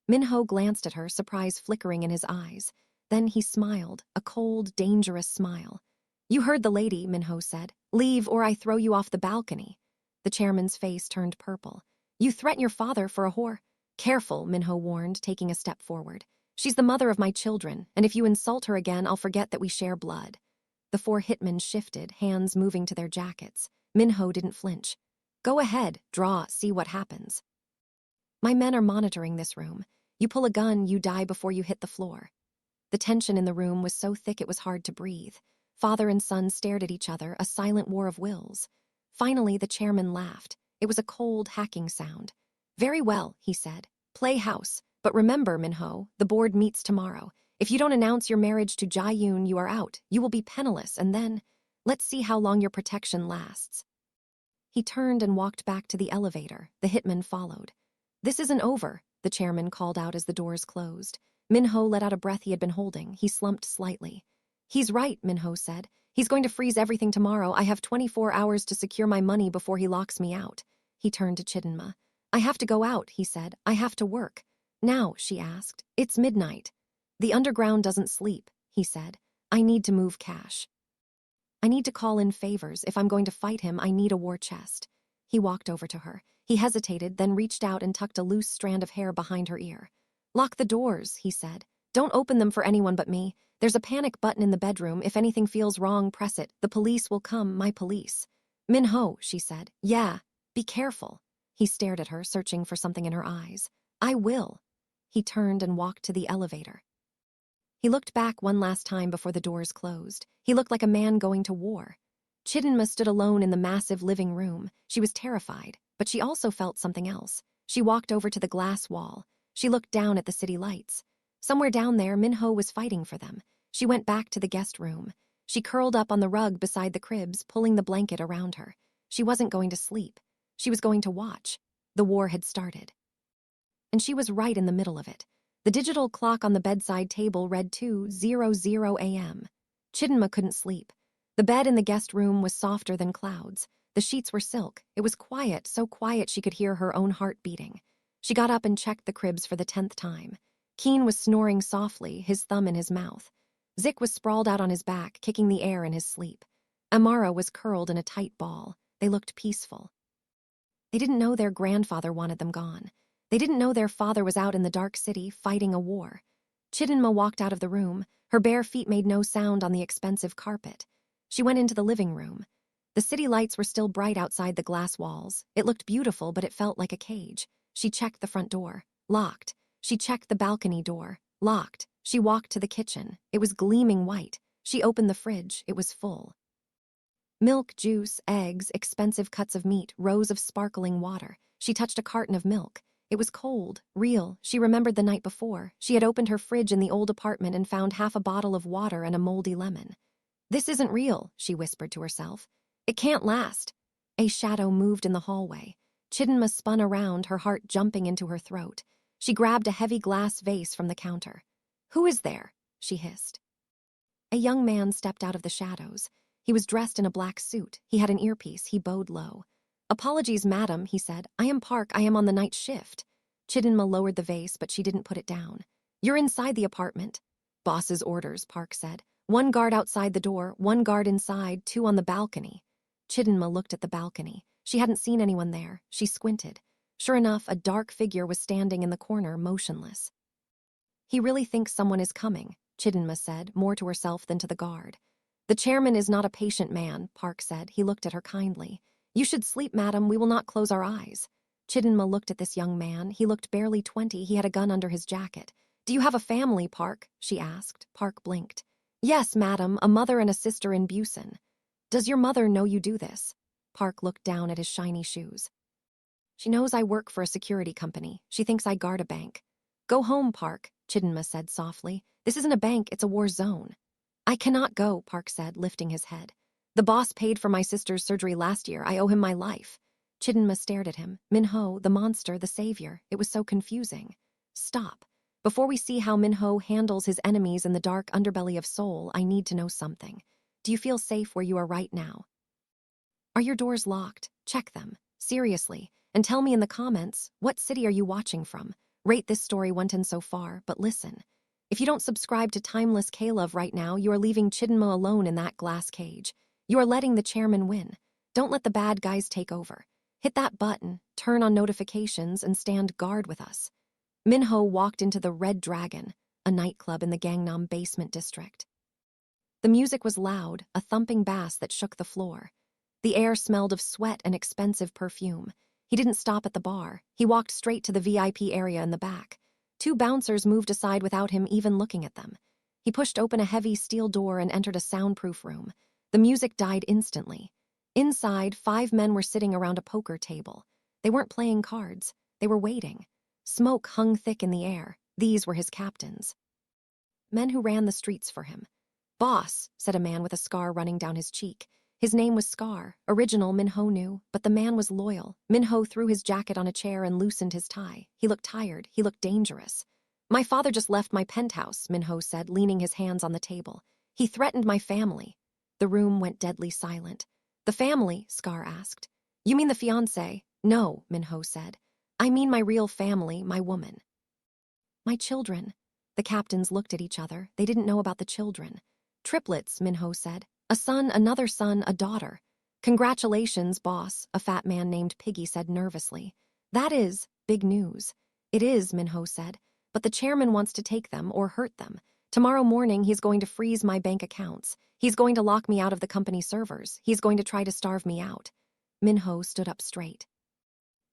Min-ho glanced at her, surprise flickering in his eyes. Then he smiled, a cold, dangerous smile. "You heard the lady," Min-ho said. "Leave or I throw you off the balcony." The chairman's face turned purple. "You threaten your father for a whore?" "Careful," Min-ho warned, taking a step forward. "She's the mother of my children, and if you insult her again, I'll forget that we share blood." The four hitmen shifted, hands moving to their jackets. Min-ho didn't flinch. "Go ahead, draw, see what happens." "My men are monitoring this room. You pull a gun, you die before you hit the floor." The tension in the room was so thick it was hard to breathe. Father and son stared at each other, a silent war of wills. Finally, the chairman laughed. It was a cold, hacking sound. "Very well," he said. "Play house. But remember, Min-ho, the board meets tomorrow. If you don't announce your marriage to Jae-yoon, you are out. You will be penniless, and then, let's see how long your protection lasts." He turned and walked back to the elevator. The hitman followed. "This isn't over," the chairman called out as the doors closed. Min-ho let out a breath he had been holding. He slumped slightly. "He's right," Min-ho said. "He's going to freeze everything tomorrow. I have 24 hours to secure my money before he locks me out." He turned to Chidinma. "I have to go out," he said. "I have to work." "Now," she asked. "It's midnight." "The underground doesn't sleep," he said. "I need to move cash. I need to call in favors. If I'm going to fight him, I need a war chest." He walked over to her. He hesitated, then reached out and tucked a loose strand of hair behind her ear. "Lock the doors," he said. "Don't open them for anyone but me. There's a panic button in the bedroom. If anything feels wrong, press it. The police will come, my police." "Min-ho," she said. "Yeah, be careful." He stared at her, searching for something in her eyes. "I will." He turned and walked to the elevator. He looked back one last time before the doors closed. He looked like a man going to war. Chidinma stood alone in the massive living room. She was terrified, but she also felt something else. She walked over to the glass wall. She looked down at the city lights. Somewhere down there, Min-ho was fighting for them. She went back to the guest room. She curled up on the rug beside the cribs, pulling the blanket around her. She wasn't going to sleep. She was going to watch. The war had started. And she was right in the middle of it. The digital clock on the bedside table read 2:00 a.m. Chidinma couldn't sleep. The bed in the guest room was softer than clouds. The sheets were silk. It was quiet, so quiet she could hear her own heart beating. She got up and checked the cribs for the 10th time. Keen was snoring softly, his thumb in his mouth. Zik was sprawled out on his back, kicking the air in his sleep. Amara was curled in a tight ball. They looked peaceful. They didn't know their grandfather wanted them gone. They didn't know their father was out in the dark city fighting a war. Chidinma walked out of the room. Her bare feet made no sound on the expensive carpet. She went into the living room. The city lights were still bright outside the glass walls. It looked beautiful, but it felt like a cage. She checked the front door. Locked. She checked the balcony door. Locked. She walked to the kitchen. It was gleaming white. She opened the fridge. It was full. Milk, juice, eggs, expensive cuts of meat, rows of sparkling water. She touched a carton of milk. It was cold, real. She remembered the night before. She had opened her fridge in the old apartment and found half a bottle of water and a moldy lemon. "This isn't real," she whispered to herself. "It can't last." A shadow moved in the hallway. Chidinma spun around, her heart jumping into her throat. She grabbed a heavy glass vase from the counter. "Who is there?" she hissed. A young man stepped out of the shadows. He was dressed in a black suit. He had an earpiece. He bowed low. "Apologies, madam," he said. "I am Park. I am on the night shift." Chidinma lowered the vase, but she didn't put it down. "You're inside the apartment." "Boss's orders," Park said. "One guard outside the door, one guard inside, 2 on the balcony." Chidinma looked at the balcony. She hadn't seen anyone there. She squinted. Sure enough, a dark figure was standing in the corner, motionless. "He really thinks someone is coming," Chidinma said, more to herself than to the guard. "The chairman is not a patient man," Park said. He looked at her kindly. "You should sleep, madam. We will not close our eyes." Chidinma looked at this young man. He looked barely 20. He had a gun under his jacket. "Do you have a family, Park?" she asked. Park blinked. "Yes, madam, a mother and a sister in Busan." "Does your mother know you do this?" Park looked down at his shiny shoes. "She knows I work for a security company. She thinks I guard a bank." "Go home, Park," Chidinma said softly. "This isn't a bank, it's a war zone." "I cannot go," Park said, lifting his head. "The boss paid for my sister's surgery last year. I owe him my life." Chidinma stared at him. Min-ho, the monster, the savior. It was so confusing. "Stop. Before we see how Min-ho handles his enemies in the dark underbelly of Seoul, I need to know something. Do you feel safe where you are right now? Are your doors locked? Check them. Seriously. And tell me in the comments, what city are you watching from? Rate this story 1 to 10 so far, but listen. If you don't subscribe to Timeless K-Love right now, you are leaving Chidinma alone in that glass cage. You are letting the chairman win. Don't let the bad guys take over. Hit that button, turn on notifications, and stand guard with us. Min-ho walked into the Red Dragon, a nightclub in the Gangnam basement district. The music was loud, a thumping bass that shook the floor. The air smelled of sweat and expensive perfume. He didn't stop at the bar. He walked straight to the VIP area in the back. 2 bouncers moved aside without him even looking at them. He pushed open a heavy steel door and entered a soundproof room. The music died instantly. Inside, 5 men were sitting around a poker table. They weren't playing cards. They were waiting. Smoke hung thick in the air. These were his captains. Men who ran the streets for him. "Boss," said a man with a scar running down his cheek. His name was Scar. Original, Min-ho knew, but the man was loyal. Min-ho threw his jacket on a chair and loosened his tie. He looked tired. He looked dangerous. "My father just left my penthouse," Min-ho said, leaning his hands on the table. "He threatened my family." The room went deadly silent. "The family?" Scar asked. "You mean the fiancé?" "No," Min-ho said. "I mean my real family, my woman." "My children." The captains looked at each other. They didn't know about the children. "Triplets," Min-ho said. "A son, another son, a daughter." "Congratulations, boss," a fat man named Piggy said nervously. "That is big news." "It is," Min-ho said, "but the chairman wants to take them or hurt them. Tomorrow morning he's going to freeze my bank accounts. He's going to lock me out of the company servers. He's going to try to starve me out." Min-ho stood up straight.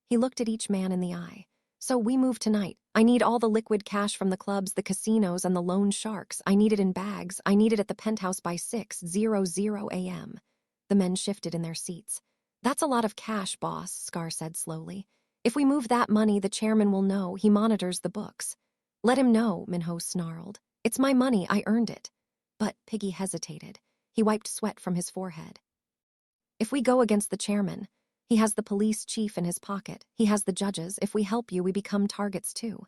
He looked at each man in the eye. "So we move tonight. I need all the liquid cash from the clubs, the casinos, and the loan sharks. I need it in bags. I need it at the penthouse by 6:00 a.m. The men shifted in their seats. "That's a lot of cash, boss," Scar said slowly. "If we move that money, the chairman will know. He monitors the books." "Let him know," Min-ho snarled. "It's my money. I earned it." But Piggy hesitated. He wiped sweat from his forehead. "If we go against the chairman, he has the police chief in his pocket. He has the judges. If we help you, we become targets too."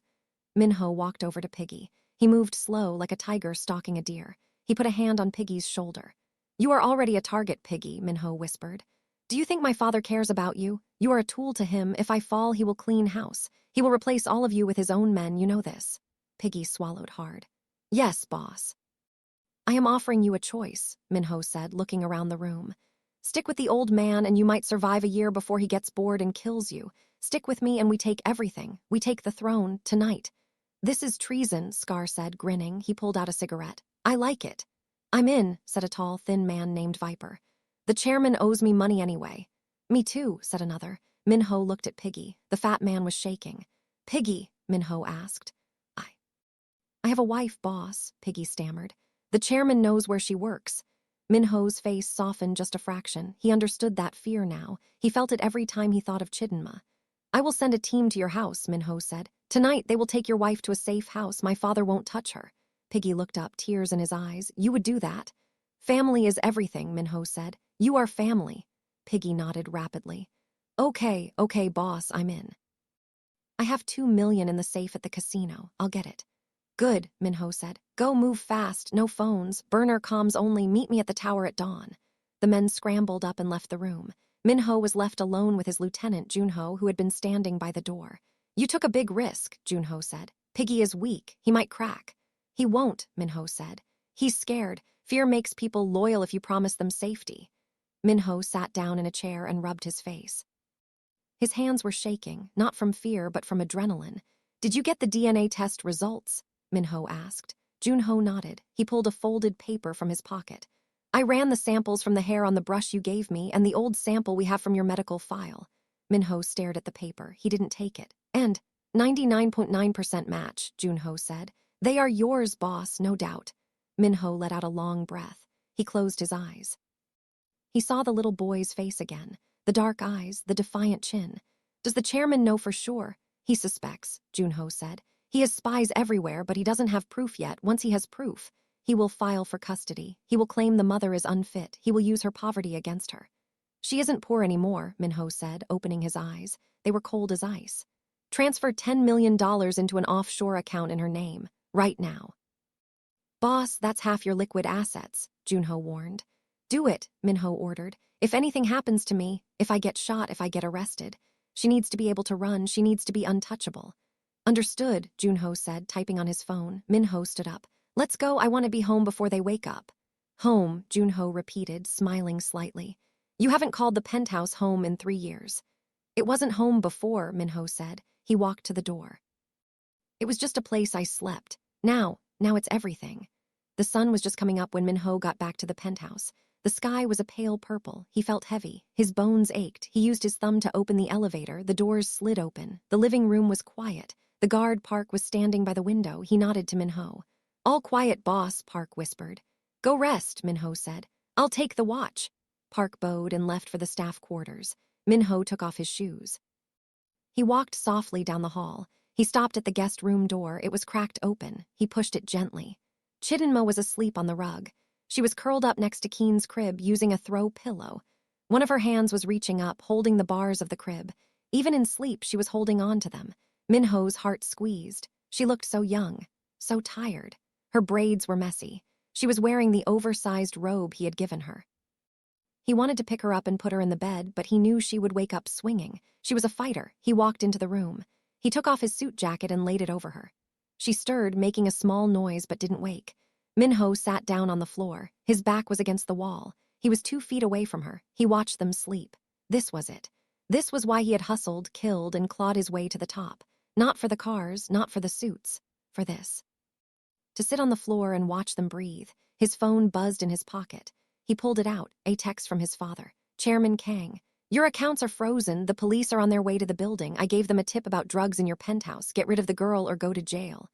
Min-ho walked over to Piggy. He moved slow, like a tiger stalking a deer. He put a hand on Piggy's shoulder. "You are already a target, Piggy," Min-ho whispered. "Do you think my father cares about you? You are a tool to him. If I fall, he will clean house. He will replace all of you with his own men, you know this." Piggy swallowed hard. "Yes, boss." "I am offering you a choice," Min-ho said, looking around the room. "Stick with the old man and you might survive a year before he gets bored and kills you. Stick with me and we take everything. We take the throne, tonight." "This is treason," Scar said, grinning. He pulled out a cigarette. "I like it." "I'm in," said a tall, thin man named Viper. "The chairman owes me money anyway." "Me too," said another. Min-ho looked at Piggy. The fat man was shaking. "Piggy," Min-ho asked. I have a wife, boss," Piggy stammered. "The chairman knows where she works." Min-ho's face softened just a fraction. He understood that fear now. He felt it every time he thought of Chidinma. "I will send a team to your house," Min-ho said. "Tonight they will take your wife to a safe house. My father won't touch her." Piggy looked up, tears in his eyes. "You would do that?" "Family is everything," Min-ho said. "You are family." Piggy nodded rapidly. Okay, boss, I'm in." "I have 2 million in the safe at the casino. I'll get it." "Good," Min-ho said. "Go, move fast. No phones. Burner comms only. Meet me at the tower at dawn." The men scrambled up and left the room. Min-ho was left alone with his lieutenant, Junho, who had been standing by the door. "You took a big risk," Junho said. "Piggy is weak. He might crack." "He won't," Min-ho said. "He's scared. Fear makes people loyal if you promise them safety." Min-ho sat down in a chair and rubbed his face. His hands were shaking, not from fear but from adrenaline. "Did you get the DNA test results?" Min-ho asked. Junho nodded. He pulled a folded paper from his pocket. "I ran the samples from the hair on the brush you gave me and the old sample we have from your medical file." Min-ho stared at the paper. He didn't take it. "And 99.9% match," Junho said. "They are yours, boss, no doubt." Min-ho let out a long breath. He closed his eyes. He saw the little boy's face again, the dark eyes, the defiant chin. "Does the chairman know for sure?" "He suspects," Junho said. "He has spies everywhere, but he doesn't have proof yet. Once he has proof, he will file for custody. He will claim the mother is unfit. He will use her poverty against her." "She isn't poor anymore," Min-ho said, opening his eyes. They were cold as ice. "Transfer $10 million into an offshore account in her name, right now." "Boss, that's half your liquid assets," Junho warned. "Do it," Min-ho ordered. "If anything happens to me, if I get shot, if I get arrested, she needs to be able to run, she needs to be untouchable." Understood, Junho said, typing on his phone. Min-ho stood up. Let's go, I want to be home before they wake up. Home, Junho repeated, smiling slightly. You haven't called the penthouse home in 3 years. It wasn't home before, Min-ho said. He walked to the door. It was just a place I slept. Now it's everything. The sun was just coming up when Min-ho got back to the penthouse. The sky was a pale purple. He felt heavy. His bones ached. He used his thumb to open the elevator. The doors slid open. The living room was quiet. The guard, Park, was standing by the window. He nodded to Min-ho. All quiet, boss, Park whispered. Go rest, Min-ho said. I'll take the watch. Park bowed and left for the staff quarters. Min-ho took off his shoes. He walked softly down the hall. He stopped at the guest room door. It was cracked open. He pushed it gently. Chidinma was asleep on the rug. She was curled up next to Keen's crib using a throw pillow. One of her hands was reaching up, holding the bars of the crib. Even in sleep, she was holding on to them. Min-ho's heart squeezed. She looked so young, so tired. Her braids were messy. She was wearing the oversized robe he had given her. He wanted to pick her up and put her in the bed, but he knew she would wake up swinging. She was a fighter. He walked into the room. He took off his suit jacket and laid it over her. She stirred, making a small noise, but didn't wake. Min-ho sat down on the floor. His back was against the wall. He was 2 feet away from her. He watched them sleep. This was it. This was why he had hustled, killed, and clawed his way to the top. Not for the cars, not for the suits. For this. To sit on the floor and watch them breathe. His phone buzzed in his pocket. He pulled it out, a text from his father. Chairman Kang. Your accounts are frozen. The police are on their way to the building. I gave them a tip about drugs in your penthouse. Get rid of the girl or go to jail.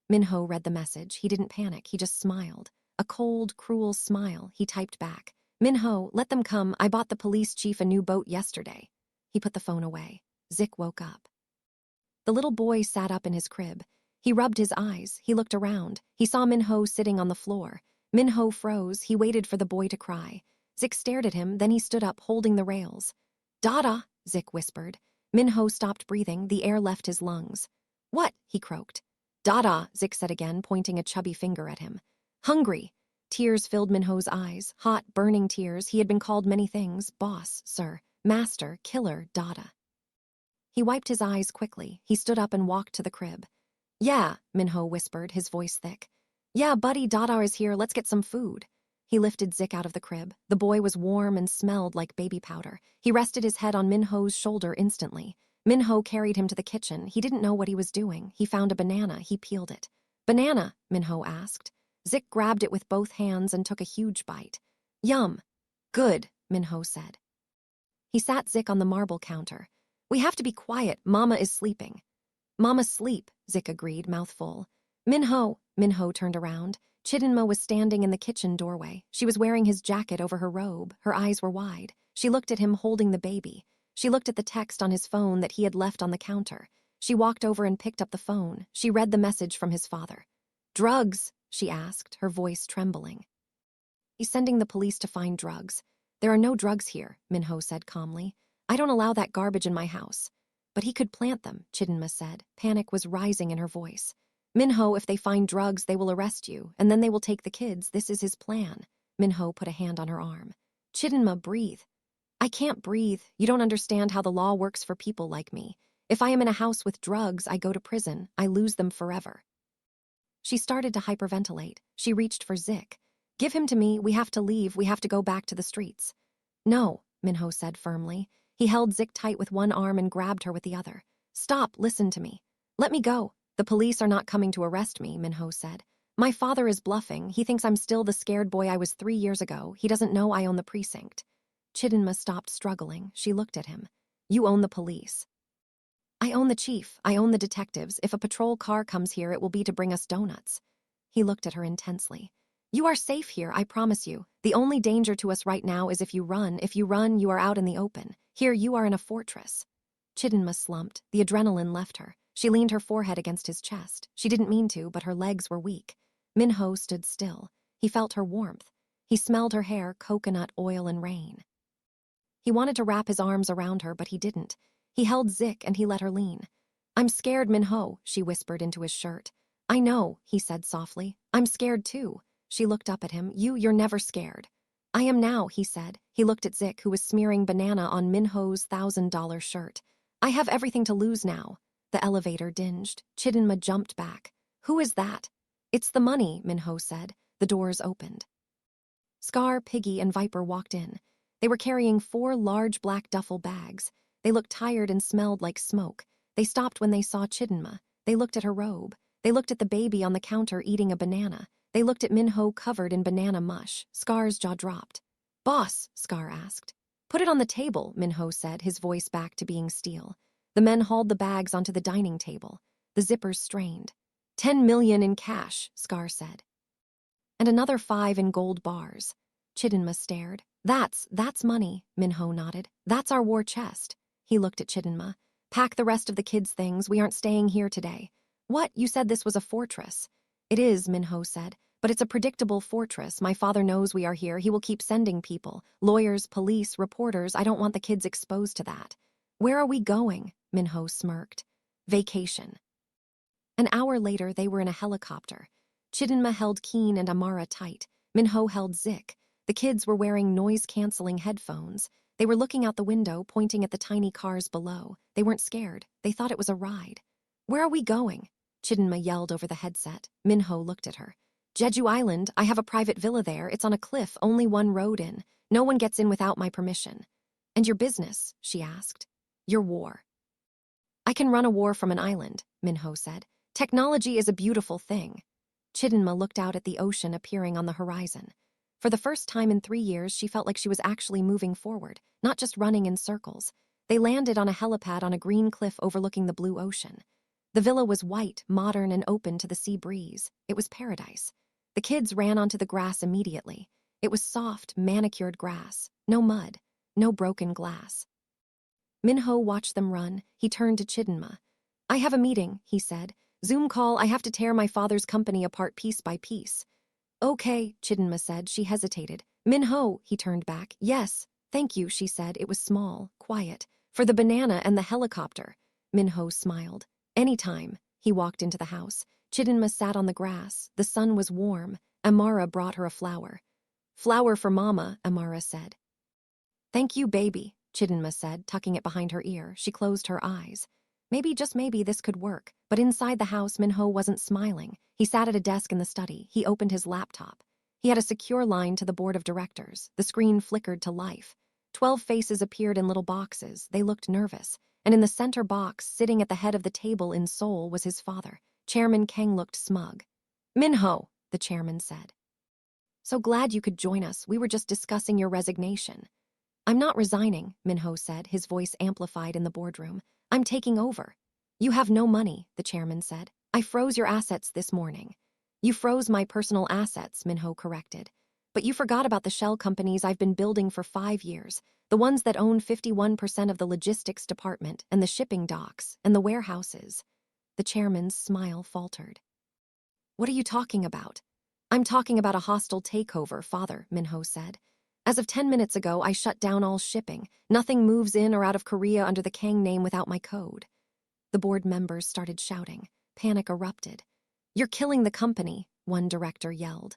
Min-ho read the message. He didn't panic. He just smiled. A cold, cruel smile. He typed back. Min-ho, let them come. I bought the police chief a new boat yesterday. He put the phone away. Zik woke up. The little boy sat up in his crib. He rubbed his eyes. He looked around. He saw Min-ho sitting on the floor. Min-ho froze. He waited for the boy to cry. Zik stared at him, then he stood up, holding the rails. Dada, Zik whispered. Min-ho stopped breathing. The air left his lungs. What? He croaked. Dada, Zik said again, pointing a chubby finger at him. Hungry. Tears filled Min-ho's eyes, hot, burning tears. He had been called many things. Boss, sir, master, killer, Dada. He wiped his eyes quickly. He stood up and walked to the crib. Yeah, Min-ho whispered, his voice thick. Yeah, buddy, Dada is here. Let's get some food. He lifted Zik out of the crib. The boy was warm and smelled like baby powder. He rested his head on Min-ho's shoulder instantly. Min-ho carried him to the kitchen. He didn't know what he was doing. He found a banana. He peeled it. Banana, Min-ho asked. Zik grabbed it with both hands and took a huge bite. Yum. Good, Min-ho said. He sat Zik on the marble counter. We have to be quiet. Mama is sleeping. Mama sleep, Zik agreed, mouth full. Min-ho turned around. Chidinma was standing in the kitchen doorway. She was wearing his jacket over her robe. Her eyes were wide. She looked at him holding the baby. She looked at the text on his phone that he had left on the counter. She walked over and picked up the phone. She read the message from his father. Drugs, she asked, her voice trembling. He's sending the police to find drugs. There are no drugs here, Min-ho said calmly. I don't allow that garbage in my house. But he could plant them, Chidinma said. Panic was rising in her voice. Min-ho, if they find drugs, they will arrest you, and then they will take the kids. This is his plan. Min-ho put a hand on her arm. Chidinma, breathe. I can't breathe. You don't understand how the law works for people like me. If I am in a house with drugs, I go to prison. I lose them forever. She started to hyperventilate. She reached for Zik. Give him to me. We have to leave. We have to go back to the streets. No, Min-ho said firmly. He held Zik tight with one arm and grabbed her with the other. Stop, listen to me. Let me go. The police are not coming to arrest me, Min-ho said. My father is bluffing. He thinks I'm still the scared boy I was 3 years ago. He doesn't know I own the precinct. Chidinma stopped struggling. She looked at him. You own the police. I own the chief. I own the detectives. If a patrol car comes here, it will be to bring us donuts. He looked at her intensely. You are safe here, I promise you. The only danger to us right now is if you run. If you run, you are out in the open. Here you are in a fortress. Chidinma slumped. The adrenaline left her. She leaned her forehead against his chest. She didn't mean to, but her legs were weak. Min-ho stood still. He felt her warmth. He smelled her hair, coconut, oil, and rain. He wanted to wrap his arms around her, but he didn't. He held Zik and he let her lean. I'm scared, Min-ho, she whispered into his shirt. I know, he said softly. I'm scared too. She looked up at him. You're never scared. I am now, he said. He looked at Zik, who was smearing banana on Min-ho's $1,000 shirt. I have everything to lose now. The elevator dinged. Chidinma jumped back. Who is that? It's the money, Min-ho said. The doors opened. Scar, Piggy, and Viper walked in. They were carrying 4 large black duffel bags. They looked tired and smelled like smoke. They stopped when they saw Chidinma. They looked at her robe. They looked at the baby on the counter eating a banana. They looked at Min-ho covered in banana mush. Scar's jaw dropped. Boss, Scar asked. Put it on the table, Min-ho said, his voice back to being steel. The men hauled the bags onto the dining table. The zippers strained. 10 million in cash, Scar said. And another 5 in gold bars. Chidinma stared. That's money, Min-ho nodded. That's our war chest. He looked at Chidinma. Pack the rest of the kids' things. We aren't staying here today. What? You said this was a fortress. It is, Min-ho said. But it's a predictable fortress. My father knows we are here. He will keep sending people. Lawyers, police, reporters. I don't want the kids exposed to that. Where are we going? Min-ho smirked. Vacation. An hour later, they were in a helicopter. Chidinma held Keen and Amara tight. Min-ho held Zik. The kids were wearing noise-canceling headphones. They were looking out the window, pointing at the tiny cars below. They weren't scared. They thought it was a ride. Where are we going? Chidinma yelled over the headset. Min-ho looked at her. Jeju Island. I have a private villa there. It's on a cliff, only one road in. No one gets in without my permission. And your business? She asked. Your war. I can run a war from an island, Min-ho said. Technology is a beautiful thing. Chidinma looked out at the ocean appearing on the horizon. For the first time in 3 years, she felt like she was actually moving forward, not just running in circles. They landed on a helipad on a green cliff overlooking the blue ocean. The villa was white, modern, and open to the sea breeze. It was paradise. The kids ran onto the grass immediately. It was soft, manicured grass. No mud. No broken glass. Min-ho watched them run. He turned to Chidinma. I have a meeting, he said. Zoom call. I have to tear my father's company apart piece by piece. Okay, Chidinma said. She hesitated. Min-ho, he turned back. Yes, thank you, she said. It was small, quiet. For the banana and the helicopter. Min-ho smiled. Anytime. He walked into the house. Chidinma sat on the grass. The sun was warm. Amara brought her a flower. Flower for Mama, Amara said. Thank you, baby, Chidinma said, tucking it behind her ear. She closed her eyes. Maybe, just maybe, this could work. But inside the house, Min-ho wasn't smiling. He sat at a desk in the study. He opened his laptop. He had a secure line to the board of directors. The screen flickered to life. 12 faces appeared in little boxes. They looked nervous. And in the center box, sitting at the head of the table in Seoul, was his father. Chairman Kang looked smug. Min-ho, the chairman said. So glad you could join us. We were just discussing your resignation. I'm not resigning, Min-ho said, his voice amplified in the boardroom. I'm taking over. You have no money, the chairman said. I froze your assets this morning. You froze my personal assets, Min-ho corrected. But you forgot about the shell companies I've been building for 5 years, the ones that own 51% of the logistics department and the shipping docks and the warehouses. The chairman's smile faltered. What are you talking about? I'm talking about a hostile takeover, father, Min-ho said. As of 10 minutes ago, I shut down all shipping. Nothing moves in or out of Korea under the Kang name without my code. The board members started shouting. Panic erupted. You're killing the company, one director yelled.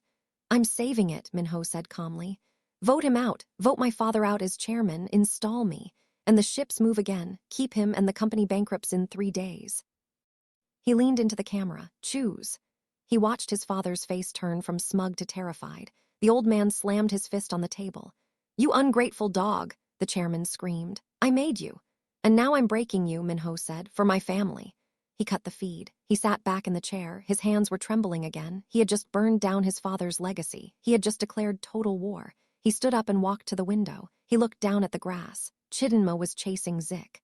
I'm saving it, Min-ho said calmly. Vote him out. Vote my father out as chairman. Install me. And the ships move again. Keep him and the company bankrupts in 3 days. He leaned into the camera. Choose. He watched his father's face turn from smug to terrified. The old man slammed his fist on the table. You ungrateful dog, the chairman screamed. I made you. And now I'm breaking you, Min-ho said, for my family. He cut the feed. He sat back in the chair. His hands were trembling again. He had just burned down his father's legacy. He had just declared total war. He stood up and walked to the window. He looked down at the grass. Chidinma was chasing Zik.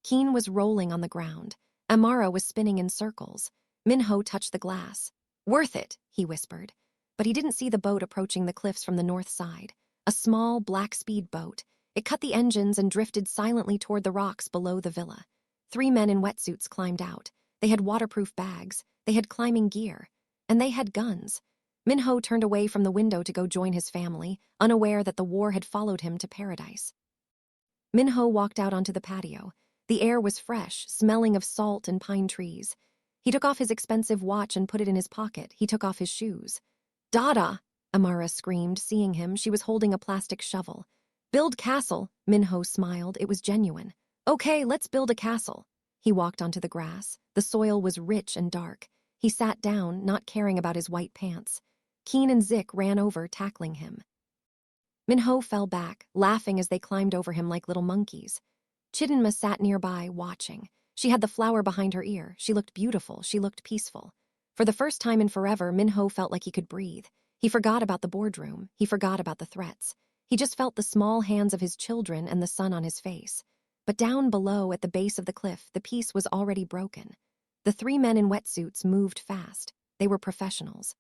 Keen was rolling on the ground. Amara was spinning in circles. Min-ho touched the glass. Worth it, he whispered. But he didn't see the boat approaching the cliffs from the north side. A small, black speedboat. It cut the engines and drifted silently toward the rocks below the villa. 3 men in wetsuits climbed out. They had waterproof bags. They had climbing gear. And they had guns. Min-ho turned away from the window to go join his family, unaware that the war had followed him to paradise. Min-ho walked out onto the patio. The air was fresh, smelling of salt and pine trees. He took off his expensive watch and put it in his pocket. He took off his shoes. Dada! Amara screamed, seeing him. She was holding a plastic shovel. Build castle, Min-ho smiled. It was genuine. Okay, let's build a castle. He walked onto the grass. The soil was rich and dark. He sat down, not caring about his white pants. Keen and Zik ran over, tackling him. Min-ho fell back, laughing as they climbed over him like little monkeys. Chidinma sat nearby, watching. She had the flower behind her ear. She looked beautiful. She looked peaceful. For the first time in forever, Min-ho felt like he could breathe. He forgot about the boardroom. He forgot about the threats. He just felt the small hands of his children and the sun on his face. But down below, at the base of the cliff, the peace was already broken. The three men in wetsuits moved fast. They were professionals.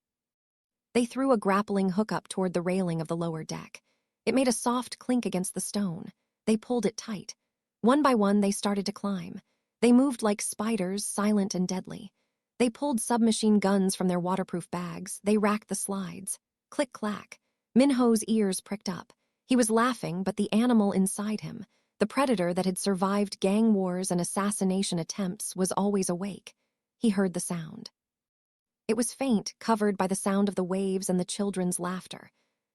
They threw a grappling hook up toward the railing of the lower deck. It made a soft clink against the stone. They pulled it tight. One by one, they started to climb. They moved like spiders, silent and deadly. They pulled submachine guns from their waterproof bags. They racked the slides. Click-clack. Min-ho's ears pricked up. He was laughing, but the animal inside him, the predator that had survived gang wars and assassination attempts, was always awake. He heard the sound. It was faint, covered by the sound of the waves and the children's laughter.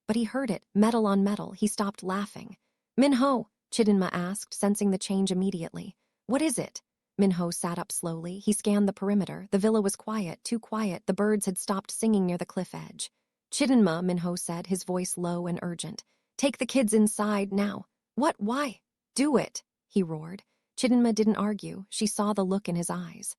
But he heard it, metal on metal. He stopped laughing. "Min-ho," Chidinma asked, sensing the change immediately. "What is it?" Min-ho sat up slowly. He scanned the perimeter. The villa was quiet, too quiet. The birds had stopped singing near the cliff edge. "Chidinma," Min-ho said, his voice low and urgent. "Take the kids inside, now." "What? Why?" "Do it," he roared. Chidinma didn't argue. She saw the look in his eyes.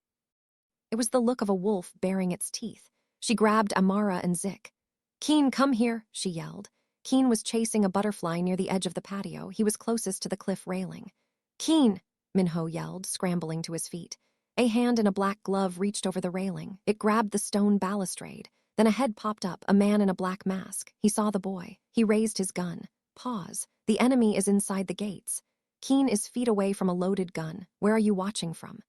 It was the look of a wolf baring its teeth. She grabbed Amara and Zik. "Keen, come here," she yelled. Keen was chasing a butterfly near the edge of the patio. He was closest to the cliff railing. "Keen," Min-ho yelled, scrambling to his feet. A hand in a black glove reached over the railing. It grabbed the stone balustrade. Then a head popped up, a man in a black mask. He saw the boy. He raised his gun. Pause. The enemy is inside the gates. Keen is feet away from a loaded gun. Where are you watching from?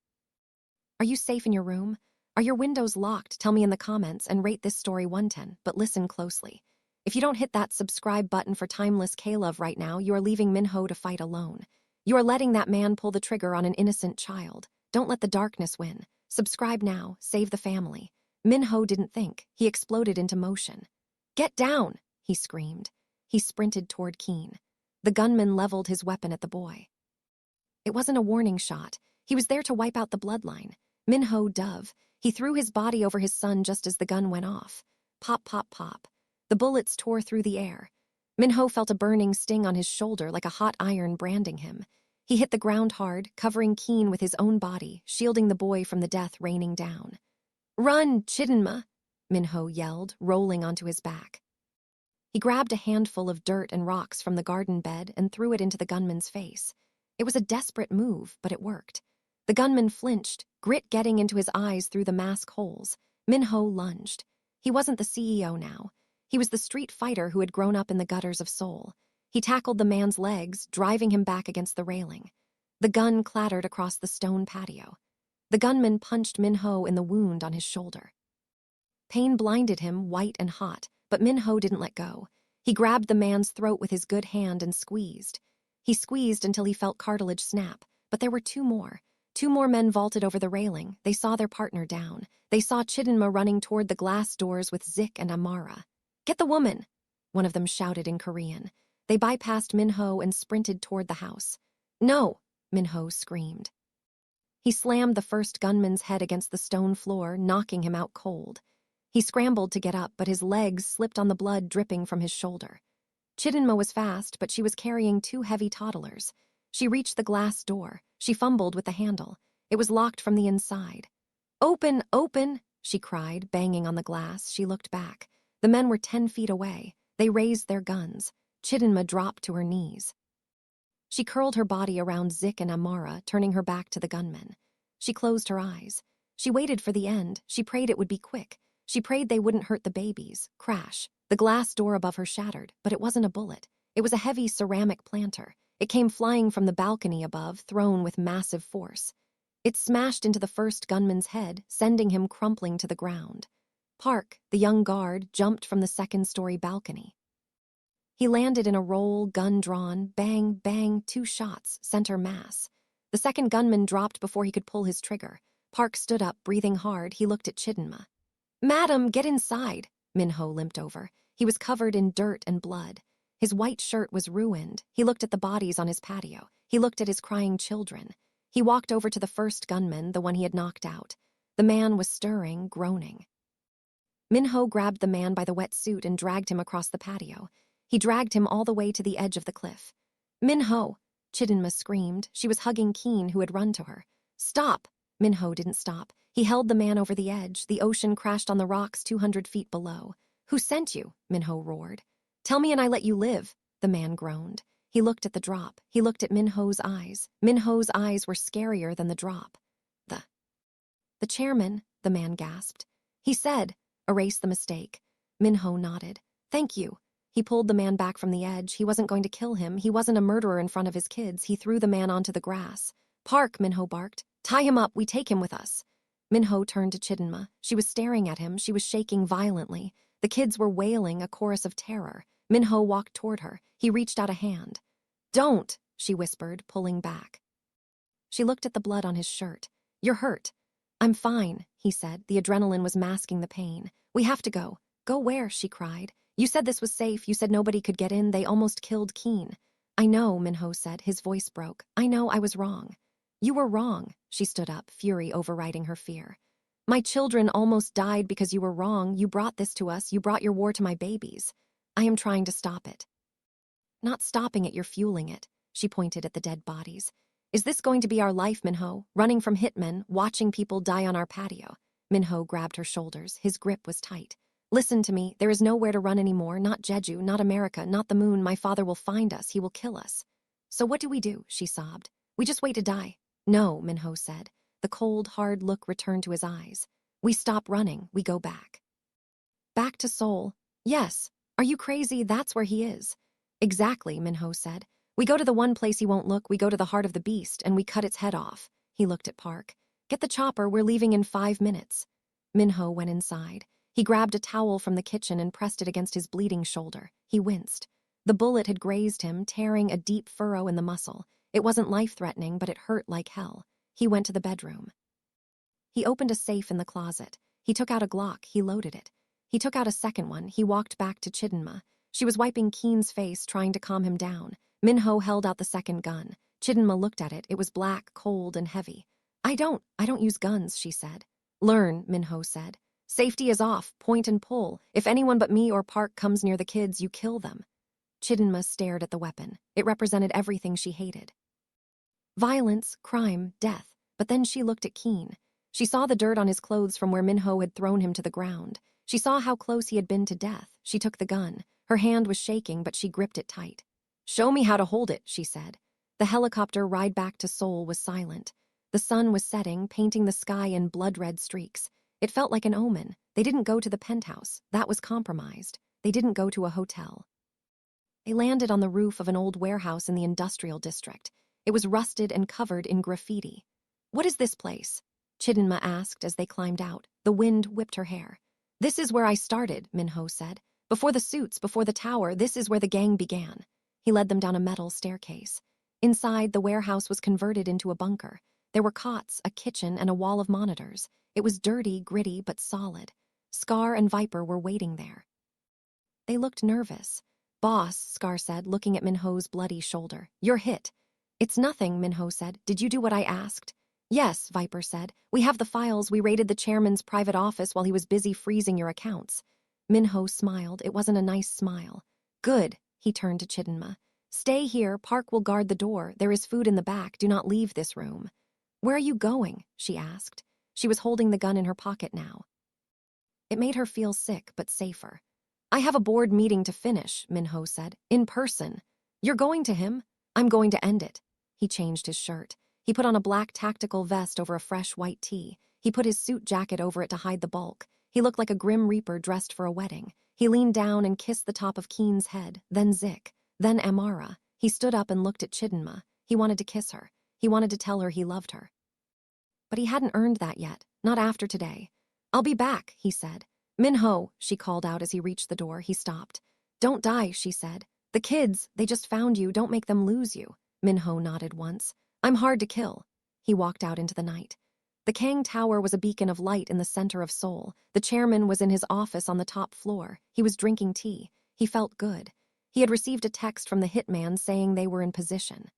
Are you safe in your room? Are your windows locked? Tell me in the comments and rate this story 110, but listen closely. If you don't hit that subscribe button for Timeless K-Love right now, you are leaving Min-ho to fight alone. You are letting that man pull the trigger on an innocent child. Don't let the darkness win. Subscribe now. Save the family. Min-ho didn't think. He exploded into motion. "Get down!" he screamed. He sprinted toward Keen. The gunman leveled his weapon at the boy. It wasn't a warning shot. He was there to wipe out the bloodline. Min-ho dove. He threw his body over his son just as the gun went off. Pop, pop, pop. The bullets tore through the air. Min-ho felt a burning sting on his shoulder like a hot iron branding him. He hit the ground hard, covering Keen with his own body, shielding the boy from the death raining down. "Run, Chidinma!" Min-ho yelled, rolling onto his back. He grabbed a handful of dirt and rocks from the garden bed and threw it into the gunman's face. It was a desperate move, but it worked. The gunman flinched, grit getting into his eyes through the mask holes. Min-ho lunged. He wasn't the CEO now. He was the street fighter who had grown up in the gutters of Seoul. He tackled the man's legs, driving him back against the railing. The gun clattered across the stone patio. The gunman punched Min-ho in the wound on his shoulder. Pain blinded him, white and hot, but Min-ho didn't let go. He grabbed the man's throat with his good hand and squeezed. He squeezed until he felt cartilage snap, but there were two more. Two more men vaulted over the railing. They saw their partner down. They saw Chidinma running toward the glass doors with Zik and Amara. "Get the woman!" one of them shouted in Korean. They bypassed Min-ho and sprinted toward the house. "No!" Min-ho screamed. He slammed the first gunman's head against the stone floor, knocking him out cold. He scrambled to get up, but his legs slipped on the blood dripping from his shoulder. Chidinma was fast, but she was carrying two heavy toddlers. She reached the glass door. She fumbled with the handle. It was locked from the inside. "Open, open!" she cried, banging on the glass. She looked back. The men were 10 feet away. They raised their guns. Chidinma dropped to her knees. She curled her body around Zik and Amara, turning her back to the gunmen. She closed her eyes. She waited for the end. She prayed it would be quick. She prayed they wouldn't hurt the babies. Crash. The glass door above her shattered, but it wasn't a bullet. It was a heavy ceramic planter. It came flying from the balcony above, thrown with massive force. It smashed into the first gunman's head, sending him crumpling to the ground. Park, the young guard, jumped from the second-story balcony. He landed in a roll, gun drawn, bang, bang, 2 shots, center mass. The second gunman dropped before he could pull his trigger. Park stood up, breathing hard. He looked at Chidinma. "Madam, get inside." Min-ho limped over. He was covered in dirt and blood. His white shirt was ruined. He looked at the bodies on his patio. He looked at his crying children. He walked over to the first gunman, the one he had knocked out. The man was stirring, groaning. Min-ho grabbed the man by the wet suit and dragged him across the patio. He dragged him all the way to the edge of the cliff. Min-ho! Chidinma screamed. She was hugging Keen, who had run to her. Stop! Min-ho didn't stop. He held the man over the edge. The ocean crashed on the rocks 200 feet below. Who sent you? Min-ho roared. Tell me and I let you live, the man groaned. He looked at the drop. He looked at Min-ho's eyes. Min-ho's eyes were scarier than the drop. The chairman, the man gasped. He said, erase the mistake. Min-ho nodded. Thank you. He pulled the man back from the edge. He wasn't going to kill him. He wasn't a murderer in front of his kids. He threw the man onto the grass. Park, Min-ho barked. Tie him up. We take him with us. Min-ho turned to Chidinma. She was staring at him. She was shaking violently. The kids were wailing, a chorus of terror. Min-ho walked toward her. He reached out a hand. Don't, she whispered, pulling back. She looked at the blood on his shirt. You're hurt. I'm fine, he said. The adrenaline was masking the pain. We have to go. Go where? She cried. You said this was safe. You said nobody could get in. They almost killed Keen. I know, Min-ho said. His voice broke. I know I was wrong. You were wrong. She stood up, fury overriding her fear. My children almost died because you were wrong. You brought this to us. You brought your war to my babies. I am trying to stop it. Not stopping it, you're fueling it. She pointed at the dead bodies. Is this going to be our life, Min-ho? Running from hitmen, watching people die on our patio. Min-ho grabbed her shoulders. His grip was tight. Listen to me. There is nowhere to run anymore. Not Jeju, not America, not the moon. My father will find us. He will kill us. So what do? She sobbed. We just wait to die. No, Min-ho said. The cold, hard look returned to his eyes. We stop running. We go back. Back to Seoul. Yes. Are you crazy? That's where he is. Exactly, Min-ho said. We go to the one place he won't look. We go to the heart of the beast, and we cut its head off. He looked at Park. Get the chopper. We're leaving in 5 minutes. Min-ho went inside. He grabbed a towel from the kitchen and pressed it against his bleeding shoulder. He winced. The bullet had grazed him, tearing a deep furrow in the muscle. It wasn't life-threatening, but it hurt like hell. He went to the bedroom. He opened a safe in the closet. He took out a Glock. He loaded it. He took out a second one. He walked back to Chidinma. She was wiping Keen's face, trying to calm him down. Min-ho held out the second gun. Chidinma looked at it. It was black, cold, and heavy. I don't use guns, she said. Learn, Min-ho said. Safety is off. Point and pull. If anyone but me or Park comes near the kids, you kill them. Chidinma stared at the weapon. It represented everything she hated. Violence, crime, death. But then she looked at Keen. She saw the dirt on his clothes from where Min-ho had thrown him to the ground. She saw how close he had been to death. She took the gun. Her hand was shaking, but she gripped it tight. Show me how to hold it, she said. The helicopter ride back to Seoul was silent. The sun was setting, painting the sky in blood-red streaks. It felt like an omen. They didn't go to the penthouse. That was compromised. They didn't go to a hotel. They landed on the roof of an old warehouse in the industrial district. It was rusted and covered in graffiti. What is this place? Chidinma asked as they climbed out. The wind whipped her hair. This is where I started, Min-ho said. Before the suits, before the tower, this is where the gang began. He led them down a metal staircase. Inside, the warehouse was converted into a bunker. There were cots, a kitchen, and a wall of monitors. It was dirty, gritty, but solid. Scar and Viper were waiting there. They looked nervous. Boss, Scar said, looking at Min-ho's bloody shoulder. You're hit. It's nothing, Min-ho said. Did you do what I asked? Yes, Viper said. We have the files. We raided the chairman's private office while he was busy freezing your accounts. Min-ho smiled. It wasn't a nice smile. Good, he turned to Chidinma. Stay here. Park will guard the door. There is food in the back. Do not leave this room. Where are you going? She asked. She was holding the gun in her pocket now. It made her feel sick, but safer. I have a board meeting to finish, Min-ho said. In person. You're going to him? I'm going to end it. He changed his shirt. He put on a black tactical vest over a fresh white tee. He put his suit jacket over it to hide the bulk. He looked like a grim reaper dressed for a wedding. He leaned down and kissed the top of Keen's head, then Zik, then Amara. He stood up and looked at Chidinma. He wanted to kiss her. He wanted to tell her he loved her. But he hadn't earned that yet, not after today. I'll be back, he said. Min-ho, she called out as he reached the door. He stopped. Don't die, she said. The kids, they just found you. Don't make them lose you. Min-ho nodded once. I'm hard to kill. He walked out into the night. The Kang Tower was a beacon of light in the center of Seoul. The chairman was in his office on the top floor. He was drinking tea. He felt good. He had received a text from the hitman saying they were in position.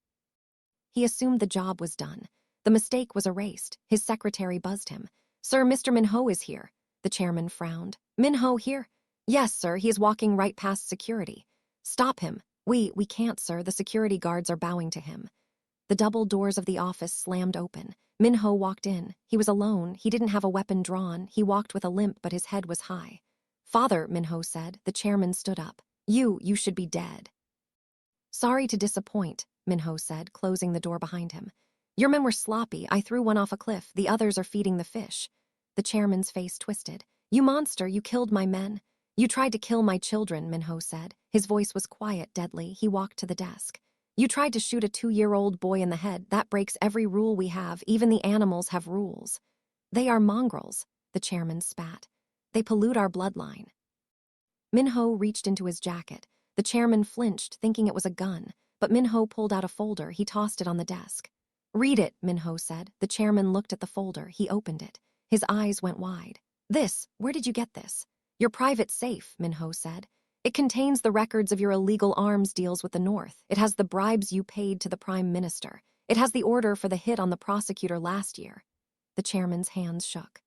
He assumed the job was done. The mistake was erased. His secretary buzzed him. "Sir, Mr. Min-ho is here." The chairman frowned. "Min-ho here?" "Yes, sir, he is walking right past security." "Stop him." We can't, sir. The security guards are bowing to him." The double doors of the office slammed open. Min-ho walked in. He was alone. He didn't have a weapon drawn. He walked with a limp, but his head was high. "Father," Min-ho said. The chairman stood up. You should be dead." "Sorry to disappoint," Min-ho said, closing the door behind him. "Your men were sloppy. I threw one off a cliff. The others are feeding the fish." The chairman's face twisted. "You monster, you killed my men." "You tried to kill my children," Min-ho said. His voice was quiet, deadly. He walked to the desk. "You tried to shoot a 2-year-old boy in the head. That breaks every rule we have. Even the animals have rules." "They are mongrels," the chairman spat. "They pollute our bloodline." Min-ho reached into his jacket. The chairman flinched, thinking it was a gun, but Min-ho pulled out a folder. He tossed it on the desk. "Read it," Min-ho said. The chairman looked at the folder. He opened it. His eyes went wide. Where did you get this?" "Your private safe," Min-ho said. "It contains the records of your illegal arms deals with the North. It has the bribes you paid to the Prime Minister. It has the order for the hit on the prosecutor last year." The chairman's hands shook.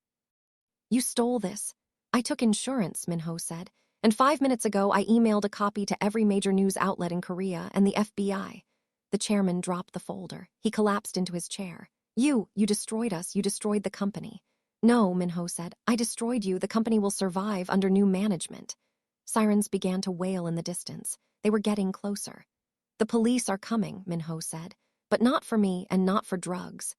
"You stole this." "I took insurance," Min-ho said. "And 5 minutes ago I emailed a copy to every major news outlet in Korea and the FBI." The chairman dropped the folder. He collapsed into his chair. You destroyed us. You destroyed the company." "No," Min-ho said. "I destroyed you. The company will survive under new management." Sirens began to wail in the distance. They were getting closer. "The police are coming," Min-ho said. "But not for me and not for drugs."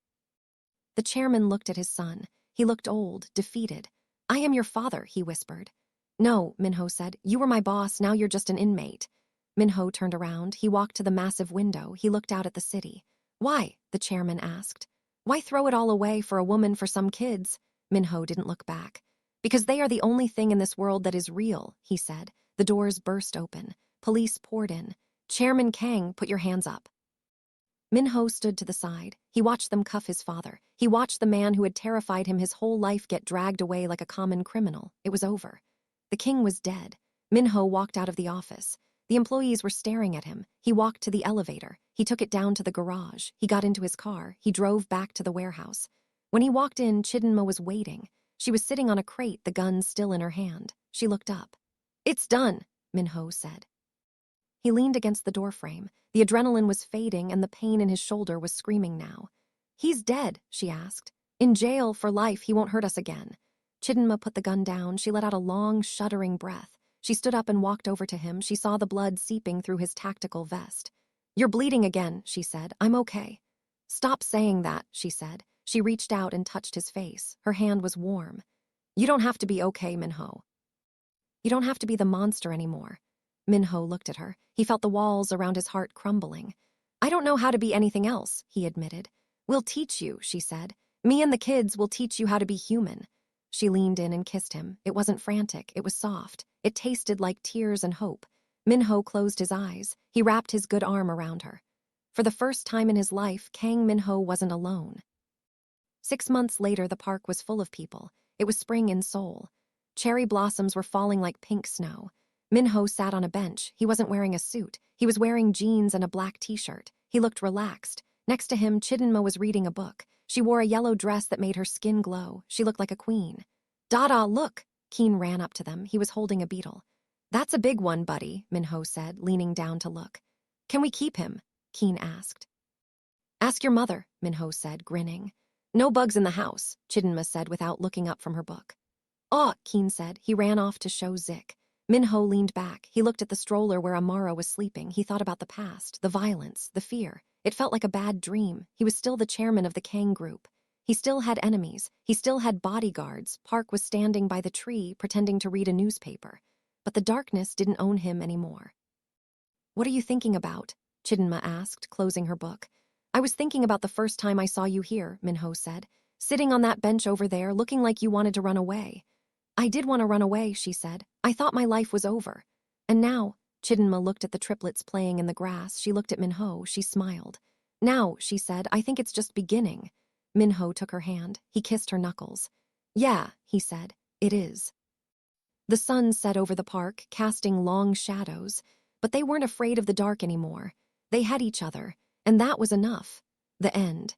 The chairman looked at his son. He looked old, defeated. "I am your father," he whispered. "No," Min-ho said. "You were my boss. Now you're just an inmate." Min-ho turned around. He walked to the massive window. He looked out at the city. "Why?" the chairman asked. "Why throw it all away for a woman, for some kids?" Min-ho didn't look back. "Because they are the only thing in this world that is real," he said. The doors burst open. Police poured in. "Chairman Kang, put your hands up." Min-ho stood to the side. He watched them cuff his father. He watched the man who had terrified him his whole life get dragged away like a common criminal. It was over. The king was dead. Min-ho walked out of the office. The employees were staring at him. He walked to the elevator. He took it down to the garage. He got into his car. He drove back to the warehouse. When he walked in, Chidinma was waiting. She was sitting on a crate, the gun still in her hand. She looked up. "It's done," Min-ho said. He leaned against the doorframe. The adrenaline was fading and the pain in his shoulder was screaming now. "He's dead," she asked. "In jail for life. He won't hurt us again." Chidinma put the gun down. She let out a long, shuddering breath. She stood up and walked over to him. She saw the blood seeping through his tactical vest. "You're bleeding again," she said. "I'm okay." "Stop saying that," she said. She reached out and touched his face. Her hand was warm. "You don't have to be okay, Min-ho. You don't have to be the monster anymore." Min-ho looked at her. He felt the walls around his heart crumbling. "I don't know how to be anything else," he admitted. "We'll teach you," she said. "Me and the kids will teach you how to be human." She leaned in and kissed him. It wasn't frantic. It was soft. It tasted like tears and hope. Min-ho closed his eyes. He wrapped his good arm around her. For the first time in his life, Kang Min-ho wasn't alone. 6 months later, the park was full of people. It was spring in Seoul. Cherry blossoms were falling like pink snow. Min-ho sat on a bench. He wasn't wearing a suit. He was wearing jeans and a black t-shirt. He looked relaxed. Next to him, Chidinma was reading a book. She wore a yellow dress that made her skin glow. She looked like a queen. "Dada, look!" Keen ran up to them. He was holding a beetle. "That's a big one, buddy," Min-ho said, leaning down to look. "Can we keep him?" Keen asked. "Ask your mother," Min-ho said, grinning. "No bugs in the house," Chidinma said without looking up from her book. "Oh," Keen said. He ran off to show Zik. Min-ho leaned back. He looked at the stroller where Amara was sleeping. He thought about the past, the violence, the fear. It felt like a bad dream. He was still the chairman of the Kang group. He still had enemies. He still had bodyguards. Park was standing by the tree, pretending to read a newspaper. But the darkness didn't own him anymore. "What are you thinking about?" Chidinma asked, closing her book. "I was thinking about the first time I saw you here," Min-ho said. "Sitting on that bench over there, looking like you wanted to run away." "I did want to run away," she said. "I thought my life was over. And now," Chidinma looked at the triplets playing in the grass. She looked at Min-ho. She smiled. "Now," she said, "I think it's just beginning." Min-ho took her hand. He kissed her knuckles. "Yeah," he said, "it is." The sun set over the park, casting long shadows. But they weren't afraid of the dark anymore. They had each other, and that was enough. The end.